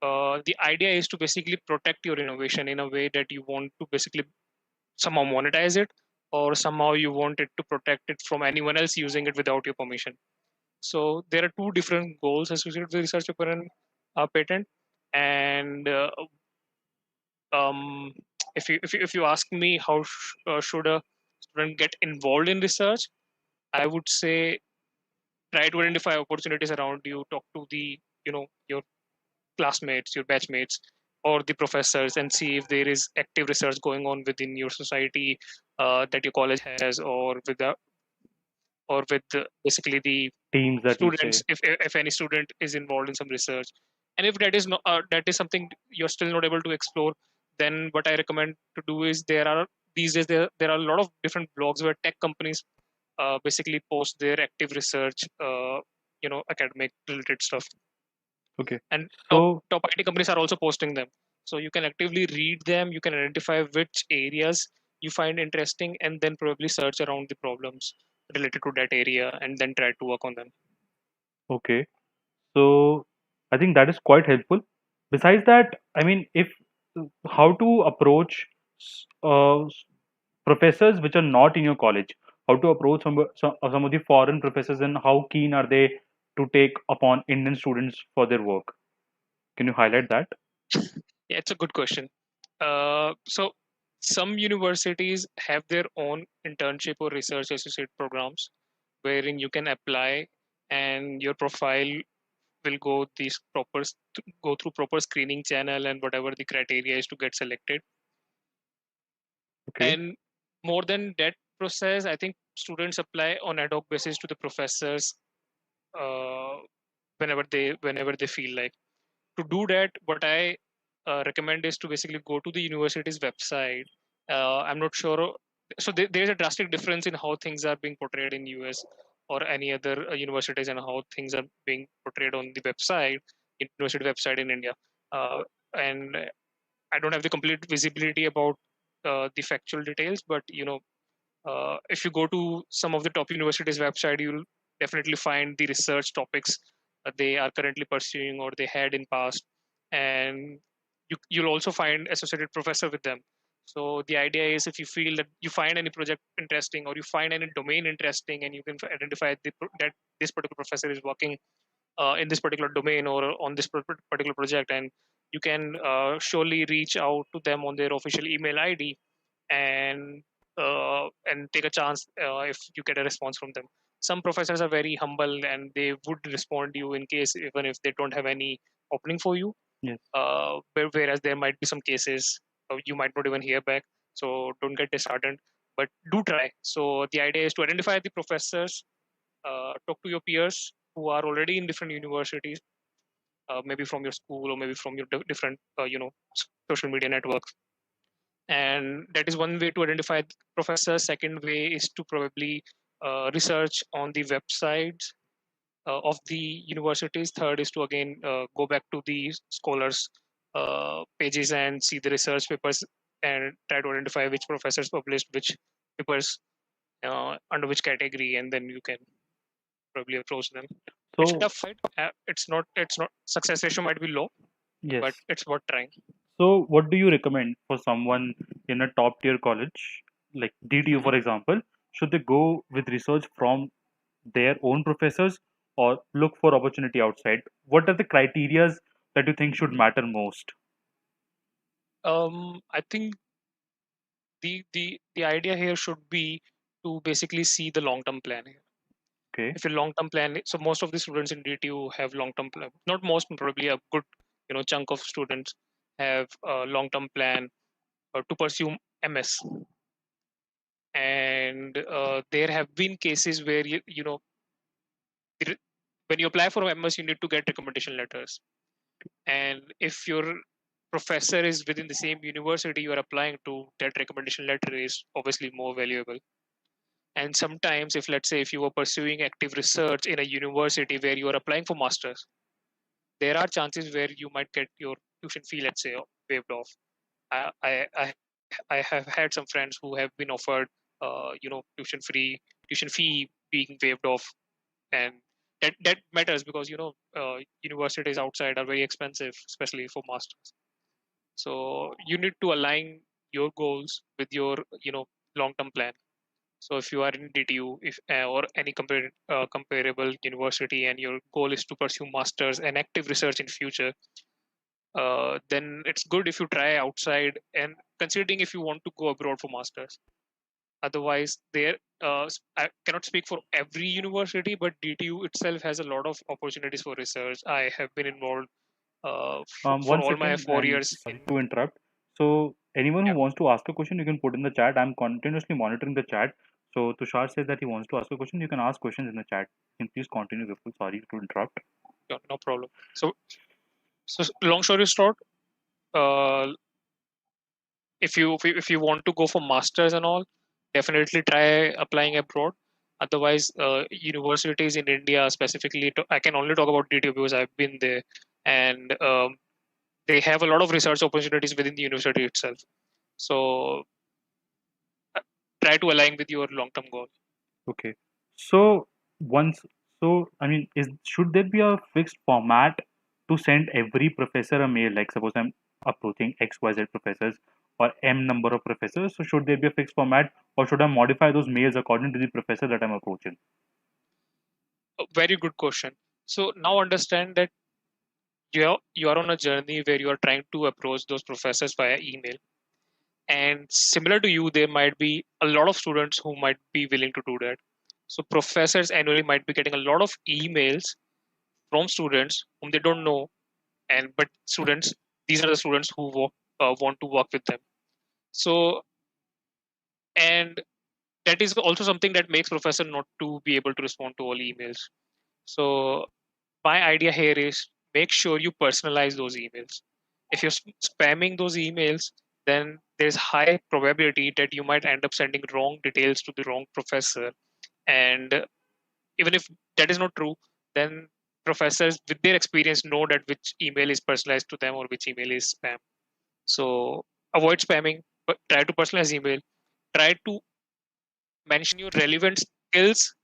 the idea is to basically protect your innovation in a way that you want to basically somehow monetize it, or somehow you want it to protect it from anyone else using it without your permission. So there are two different goals associated with research paper and patent. And um, if you ask me how should a student get involved in research, I would say try to identify opportunities around you, talk to the your classmates, your batchmates, or the professors, and see if there is active research going on within your society that your college has, or with basically the Teams that you students, say. if any student is involved in some research. And if that is not that is something you're still not able to explore, then what I recommend to do is there are these days there are a lot of different blogs where tech companies basically post their active research, academic related stuff, Okay. and top So, top IT companies are also posting them. So you can actively read them. You can identify which areas you find interesting, and then probably search around the problems related to that area, and then try to work on them. okay. So, I think that is quite helpful. Besides that, I mean, if how to approach professors which are not in your college, how to approach some of the foreign professors, and how keen are they to take upon Indian students for their work? Can you highlight that? Yeah, it's a good question. So Some universities have their own internship or research associate programs wherein you can apply and your profile will go through proper screening channel and whatever the criteria is to get selected. Okay. And more than that process, I think students apply on ad hoc basis to the professors uh, whenever they feel like. To do that, what I recommend is to basically go to the university's website. I'm not sure. So there's a drastic difference in how things are being portrayed in US or any other universities and how things are being portrayed on the website, university website in India. And I don't have the complete visibility about the factual details, but if you go to some of the top universities website, you'll definitely find the research topics they are currently pursuing or they had in past, and you'll also find associated professor with them. So the idea is, if you feel that you find any project interesting or you find any domain interesting, and you can identify that this particular professor is working in this particular domain or on this particular project, and you can surely reach out to them on their official email ID and take a chance if you get a response from them. Some professors are very humble and they would respond to you in case even if they don't have any opening for you. Yes. Whereas there might be some cases you might not even hear back. So don't get disheartened, but do try. So the idea is to identify the professors, talk to your peers who are already in different universities, maybe from your school or maybe from your different social media networks, and that is one way to identify the professor. Second way is to probably research on the websites of the universities. Third is to again go back to the scholars pages and see the research papers and try to identify which professors published which papers under which category, and then you can probably approach them. It's a So tough fight. It's not success ratio might be low, but yes. it's worth trying. So what do you recommend for someone in a top tier college, like DTU Mhm. for example? Should they go with research from their own professors or look for opportunity outside? What are the criterias that you think should matter most? I think the idea here should be to basically see the long term plan here. Okay. If your long term plan, so most of the students in DTU have long term plan. Not most, probably a good chunk of students have a long term plan to pursue MS. And there have been cases where when you apply for MS, you need to get recommendation letters. And if your professor is within the same university you are applying to, that recommendation letter is obviously more valuable. And sometimes, if let's say if you were pursuing active research in a university where you are applying for masters, there are chances where you might get your tuition fee, let's say, waived off. I have had some friends who have been offered, tuition fee being waived off, and that matters because universities outside are very expensive, especially for masters. So you need to align your goals with your long term plan. So if you are in DTU, if or any comparable university, and your goal is to pursue masters and active research in future, then it's good if you try outside and considering if you want to go abroad for masters. Otherwise, I cannot speak for every university, but DTU itself has a lot of opportunities for research. I have been involved for One all my second, four and years sorry in. to interrupt. So anyone who Yeah, wants to ask a question, you can put in the chat. I'm continuously monitoring the chat. So Tushar says that he wants to ask a question. You can ask questions in the chat. You can please continue, Vipul. Sorry to interrupt. yeah, no problem. So long story short, uh, if you want to go for masters and all, definitely try applying abroad. Otherwise, universities in India specifically, I can only talk about DTU because I've been there, and they have a lot of research opportunities within the university itself. So uh, try to align with your long term goal. Okay. So once, so I mean, is should there be a fixed format to send every professor a mail? Like suppose I'm approaching XYZ professors or M number of professors. So should there be a fixed format, or should I modify those mails according to the professor that I'm approaching? A very good question. So now understand that you are on a journey where you are trying to approach those professors via email. And similar to you, there might be a lot of students who might be willing to do that. So professors annually might be getting a lot of emails from students whom they don't know, and but students, these are the students who want to work with them. So, and that is also something that makes professor not to be able to respond to all emails. So my idea here is make sure you personalize those emails. If you're spamming those emails, then there's high probability that you might end up sending wrong details to the wrong professor. And even if that is not true, then professors with their experience know that which email is personalized to them or which email is spam. So avoid spamming, but try to personalize email. Try to mention your relevant skills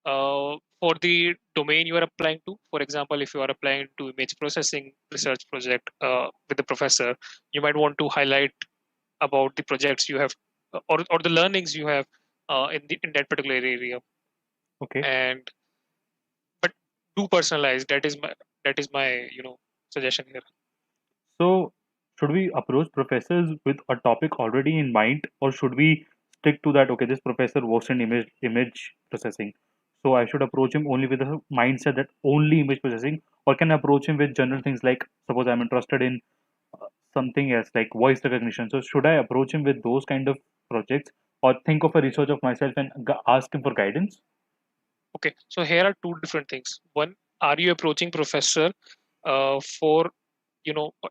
for the domain you are applying to. For example, if you are applying to image processing research project with the professor, you might want to highlight about the projects you have or the learnings you have in that particular area. Okay. And but do personalize. That is my suggestion here. So, should we approach professors with a topic already in mind, or should we stick to that? Okay, this professor works in image processing, so I should approach him only with a mindset that only image processing, or can I approach him with general things like suppose I'm interested in something else like voice recognition. So, should I approach him with those kind of projects, or think of a research of myself and ask him for guidance? Okay, so here are two different things. One, are you approaching professor for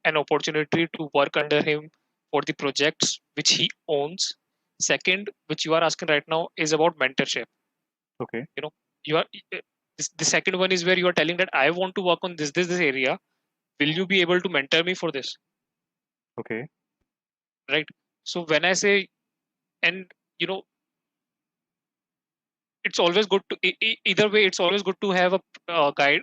an opportunity to work under him for the projects which he owns? Second, which you are asking right now, is about mentorship. Okay, You know, you are the second one is where you are telling that I want to work on this area. Will you be able to mentor me for this? okay, Right. So when I say, and you know it's always good to either way, it's always good to have a guide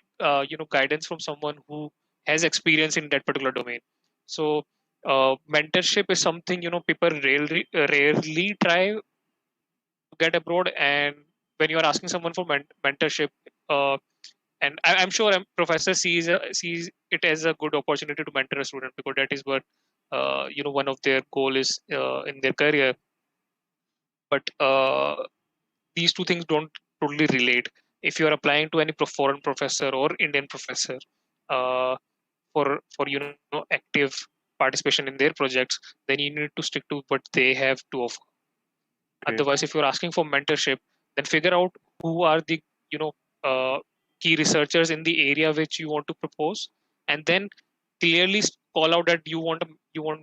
guidance from someone who has experience in that particular domain. So mentorship is something people rarely try to get abroad. And when you are asking someone for mentorship, uh, and I'm sure professor sees it as a good opportunity to mentor a student, because that is what one of their goal is in their career. But these two things don't totally relate. If you are applying to any foreign professor or Indian professor uh, for active participation in their projects, then you need to stick to what they have to offer. okay, Otherwise, if you're asking for mentorship, then figure out who are the you know uh, key researchers in the area which you want to propose, and then clearly call out that you want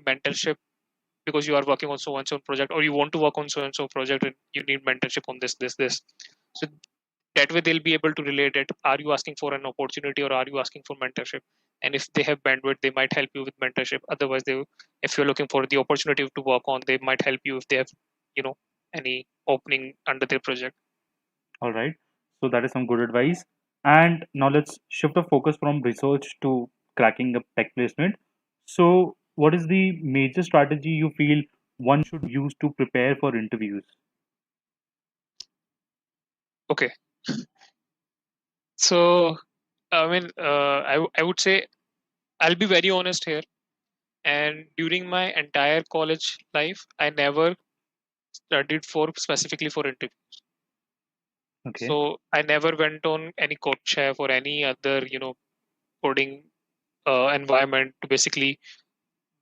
mentorship because you are working on so and so project, or you want to work on so and so project, and you need mentorship on this. So that way they'll be able to relate it. Are you asking for an opportunity or are you asking for mentorship? And if they have bandwidth, they might help you with mentorship. Otherwise, if you're looking for the opportunity to work on, they might help you if they have you know any opening under their project. all right. So that is some good advice. And now let's shift the focus from research to cracking a tech placement. So, what is the major strategy you feel one should use to prepare for interviews? Okay, so I mean, I would say I'll be very honest here. And during my entire college life, I never studied for specifically for interview. Okay, So I never went on any code chef or any other coding environment to basically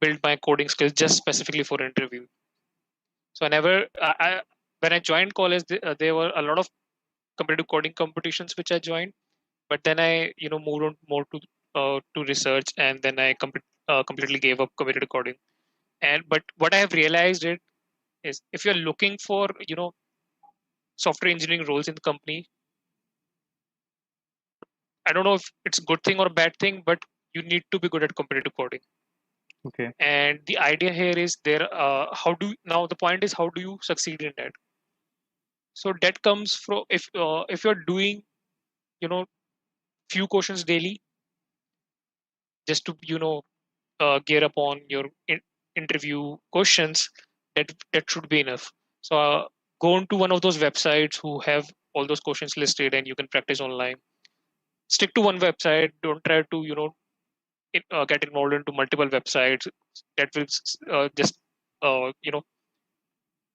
build my coding skills just specifically for interview. So I never when I joined college, there were a lot of competitive coding competitions which I joined, but then I moved on more to research, and then I completely gave up competitive coding. And but what I have realized it is, if you're looking for software engineering roles in the company, I don't know if it's a good thing or a bad thing, but you need to be good at competitive coding. okay, And the idea here is there. How do now the point is, how do you succeed in that? So that comes from, if you're doing you know few questions daily, just to gear up on your interview questions, that should be enough. So go on to one of those websites who have all those questions listed, and you can practice online. Stick to one website. Don't try to get involved into multiple websites. That will just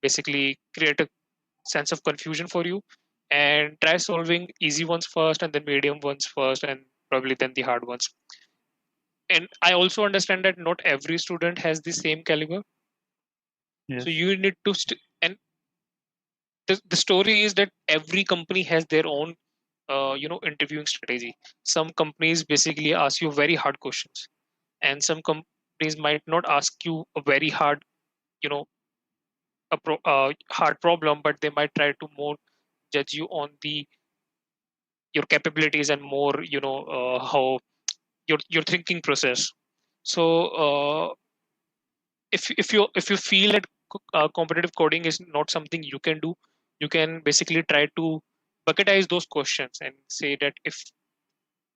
basically create a sense of confusion for you, and try solving easy ones first and then medium ones first and probably then the hard ones. And I also understand that not every student has the same caliber, so Yes. you need to and the story is that every company has their own interviewing strategy. Some companies basically ask you very hard questions, and some companies might not ask you a very hard you know hard problem, but they might try to more judge you on the your capabilities and more how your thinking process. So if you feel that competitive coding is not something you can do, you can basically try to bucketize those questions and say that if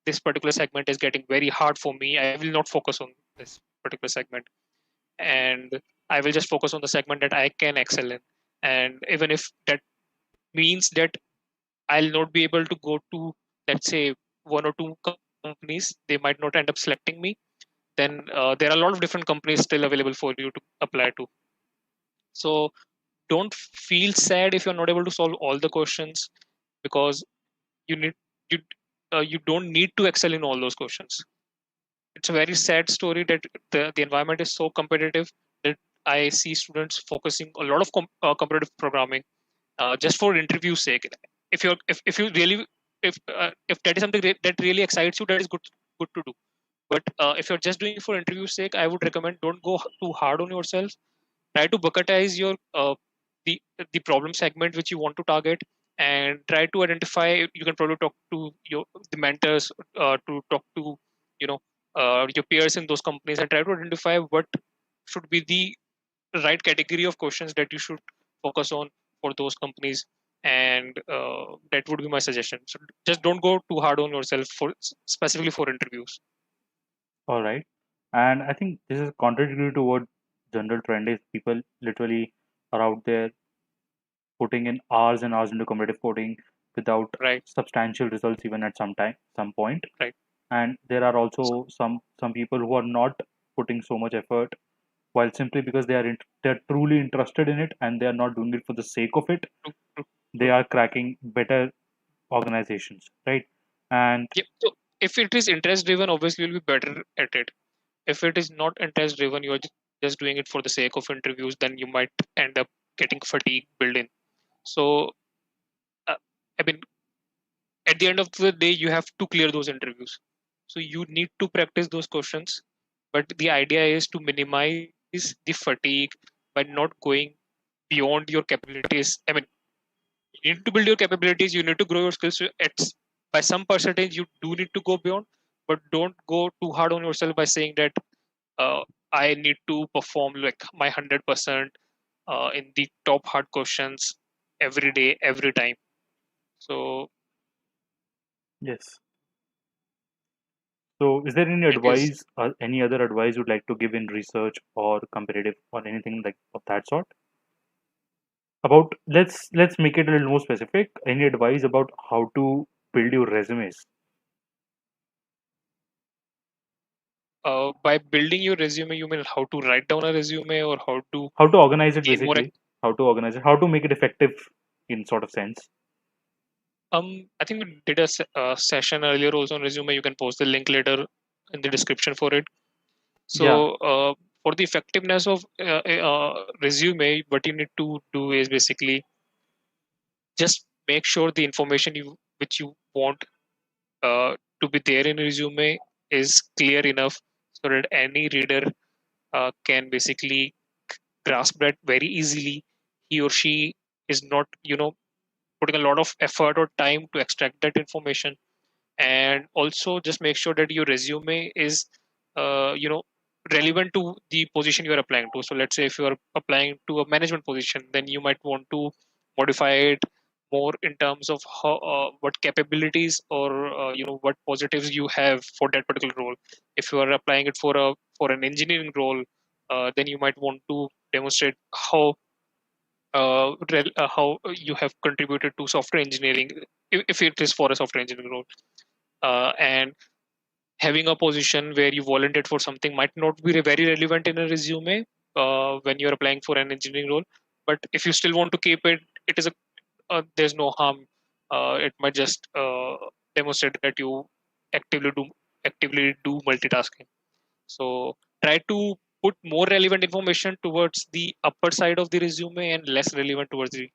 this particular segment is getting very hard for me, I will not focus on this particular segment, and I will just focus on the segment that I can excel in. And even if that means that I'll not be able to go to, let's say, one or two companies, they might not end up selecting me, then there are a lot of different companies still available for you to apply to. So don't feel sad if you're not able to solve all the questions, because you need you you don't need to excel in all those questions. It's a very sad story that the environment is so competitive that I see students focusing a lot of competitive programming just for interview sake. If you really if that is something that really excites you, that is good to do. But if you're just doing it for interview sake, I would recommend don't go too hard on yourself. Try to bucketize your the the problem segment which you want to target, and try to identify. You can probably talk to your the mentors, to talk to you know your peers in those companies, and try to identify what should be the right category of questions that you should focus on for those companies. And that would be my suggestion. So just don't go too hard on yourself for specifically for interviews. All right. And I think this is contradictory to what general trend is. People literally are out there putting in hours and hours into competitive coding without Right. substantial results even at some point. Right. And there are also some people who are not putting so much effort, while simply because they're truly interested in it and they are not doing it for the sake of it, True, true, they true. are cracking better organizations, right? And Yeah. So if it is interest driven, obviously you'll be better at it. If it is not interest driven, you're just doing it for the sake of interviews, then you might end up getting fatigue built in. So uh, I mean, at the end of the day, you have to clear those interviews. So you need to practice those questions. But the idea is to minimize the fatigue by not going beyond your capabilities. I mean, you need to build your capabilities, you need to grow your skills. By some percentage, you do need to go beyond, but don't go too hard on yourself by saying that uh, I need to perform like my 100% in the top hard questions every day, every time. So yes. So, is there any it is. advice, any other advice you'd like to give in research or competitive or anything like of that sort? About let's make it a little more specific. Any advice about how to build your resumes? By building your resume, you mean how to write down a resume or how to How to organize it gain more? basically? How to organize it? How to make it effective in sort of sense? I think we did a session earlier also on resume. You can post the link later in the description for it. Yeah. So, for the effectiveness of resume, what you need to do is basically just make sure the information you which you want to be there in a resume is clear enough so that any reader can basically grasp that very easily. He or she is not, putting a lot of effort or time to extract that information. And also just make sure that your resume is uh, you know relevant to the position you are applying to. So let's say if you are applying to a management position, then you might want to modify it more in terms of how what capabilities or what positives you have for that particular role. If you are applying it for an engineering role, then you might want to demonstrate how you have contributed to software engineering, if it is for a software engineering role. And having a position where you volunteered for something might not be very relevant in a resume, when you're applying for an engineering role. But if you still want to keep it, it is a there's no harm. It might just demonstrate that you actively do actively do multitasking. So try to put more relevant information towards the upper side of the resume and less relevant towards the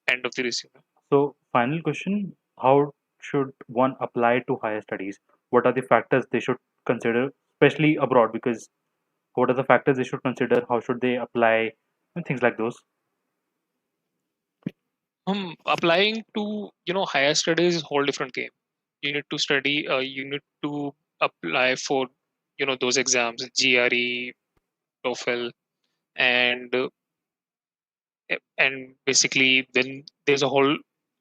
end of the resume. So, final question: how should one apply to higher studies? What are the factors they should consider, especially abroad? Because what are the factors they should consider? How should they apply, and things like those? Applying to higher studies is a whole different game. You need to study. You need to apply for those exams, GRE, TOEFL, and basically then there's a whole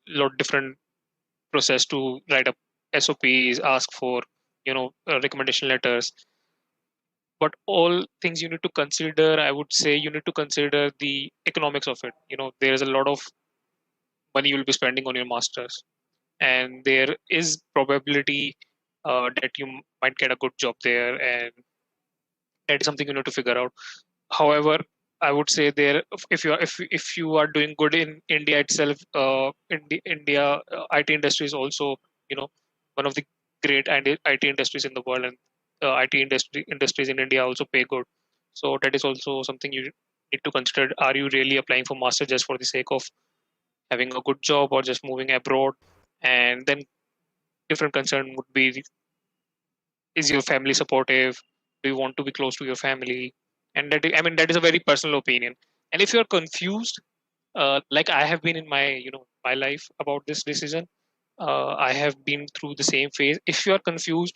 lot different process to write up SOPs, ask for recommendation letters. But all things you need to consider, I would say you need to consider the economics of it. There is a lot of money you will be spending on your masters, and there is probability that you might get a good job there, and that is something you need to figure out. However, I would say there, if you are doing good in India itself, India IT industry is also one of the great IT industries in the world, and IT industries in India also pay good. So that is also something you need to consider. Are you really applying for master just for the sake of having a good job, or just moving abroad? And then different concern would be, is your family supportive? Do you want to be close to your family? And I mean, that is a very personal opinion. And if you're confused, like I have been in my my life about this decision, I have been through the same phase. If you are confused,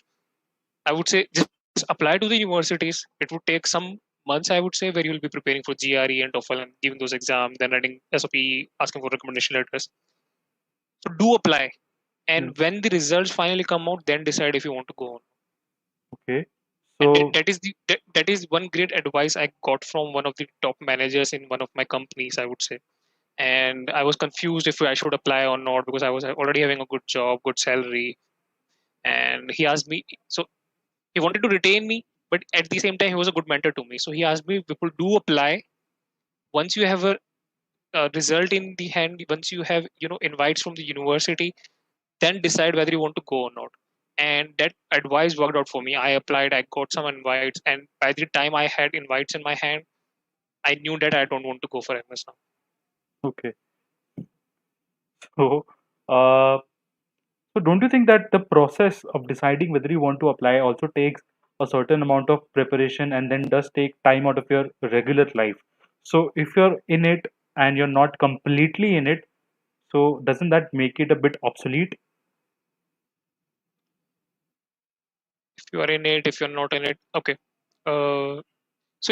I would say just apply to the universities. It would take some months, I would say, where you will be preparing for GRE and TOEFL and giving those exams, then writing SOP, asking for recommendation letters. So do apply, Yeah. and when the results finally come out, then decide if you want to go on. Okay. And So, that is one great advice I got from one of the top managers in one of my companies, I would say. And I was confused if I should apply or not, because I was already having a good job, good salary. And he asked me, so he wanted to retain me, but at the same time he was a good mentor to me. So he asked me, people, do apply. Once you have a result in the hand, once you have invites from the university, then decide whether you want to go or not. And that advice worked out for me. I applied, I got some invites, and by the time I had invites in my hand, I knew that I don't want to go for MS now. okay. So, uh, so don't you think that the process of deciding whether you want to apply also takes a certain amount of preparation and then does take time out of your regular life? So, if you're in it and you're not completely in it, so doesn't that make it a bit obsolete? If you are in it, if you're not in it, okay. So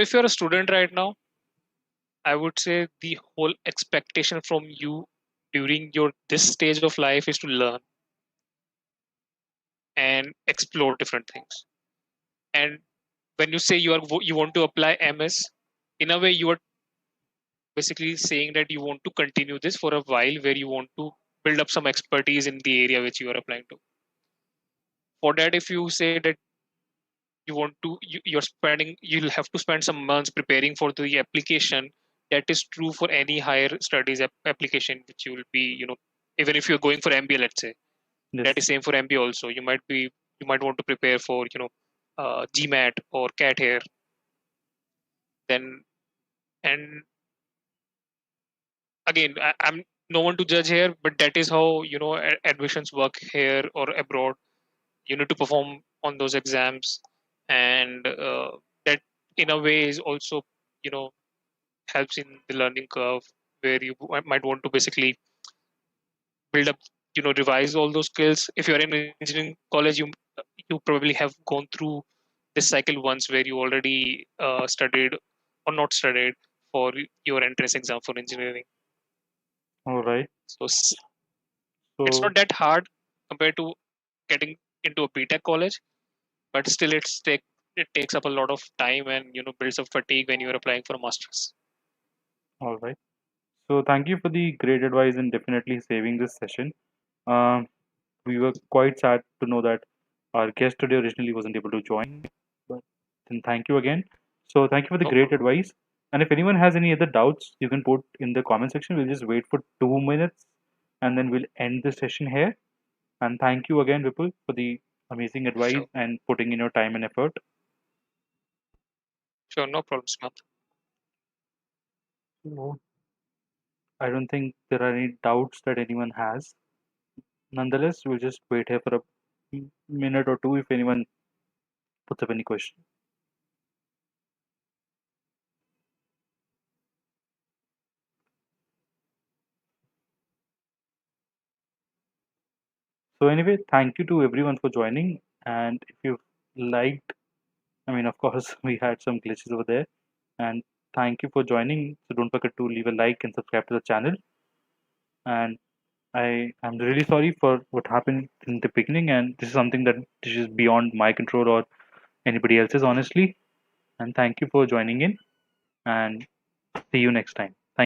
if you're a student right now, I would say the whole expectation from you during your this stage of life is to learn and explore different things. And when you say you want to apply MS, in a way you are basically saying that you want to continue this for a while, where you want to build up some expertise in the area which you are applying to. For that, if you say that you want to you'll have to spend some months preparing for the application. That is true for any higher studies application which you will be, even if you're going for MBA, let's say. That Yes. is same for MBA also. You might want to prepare for GMAT or CAT here. Then, and again, I'm no one to judge here, but that is how admissions work here or abroad. You need to perform on those exams, and that in a way is also you know helps in the learning curve, where you might want to basically build up, revise all those skills. If you're in engineering college, you probably have gone through this cycle once, where you already studied or not studied for your entrance exam for engineering. All right. So it's So, not that hard compared to getting into a BTech college, but still it takes up a lot of time, and builds up fatigue when you're applying for a master's. all right. So, thank you for the great advice and definitely saving this session. Um, we were quite sad to know that our guest today originally wasn't able to join, but then thank you again. So, thank you for the No great problem. advice. And if anyone has any other doubts, you can put in the comment section. We'll just wait for 2 minutes and then we'll end the session here. And thank you again, Vipul, for the amazing advice Sure, and putting in your time and effort. sure, no problem, Sumant. So, I don't think there are any doubts that anyone has. Nonetheless, we'll just wait here for a minute or two if anyone puts up any question. So anyway, thank you to everyone for joining. And if you liked, I mean, of course, we had some glitches over there. And thank you for joining. So don't forget to leave a like and subscribe to the channel. And I am really sorry for what happened in the beginning. And this is something that this is beyond my control or anybody else's, honestly. And thank you for joining in. And see you next time.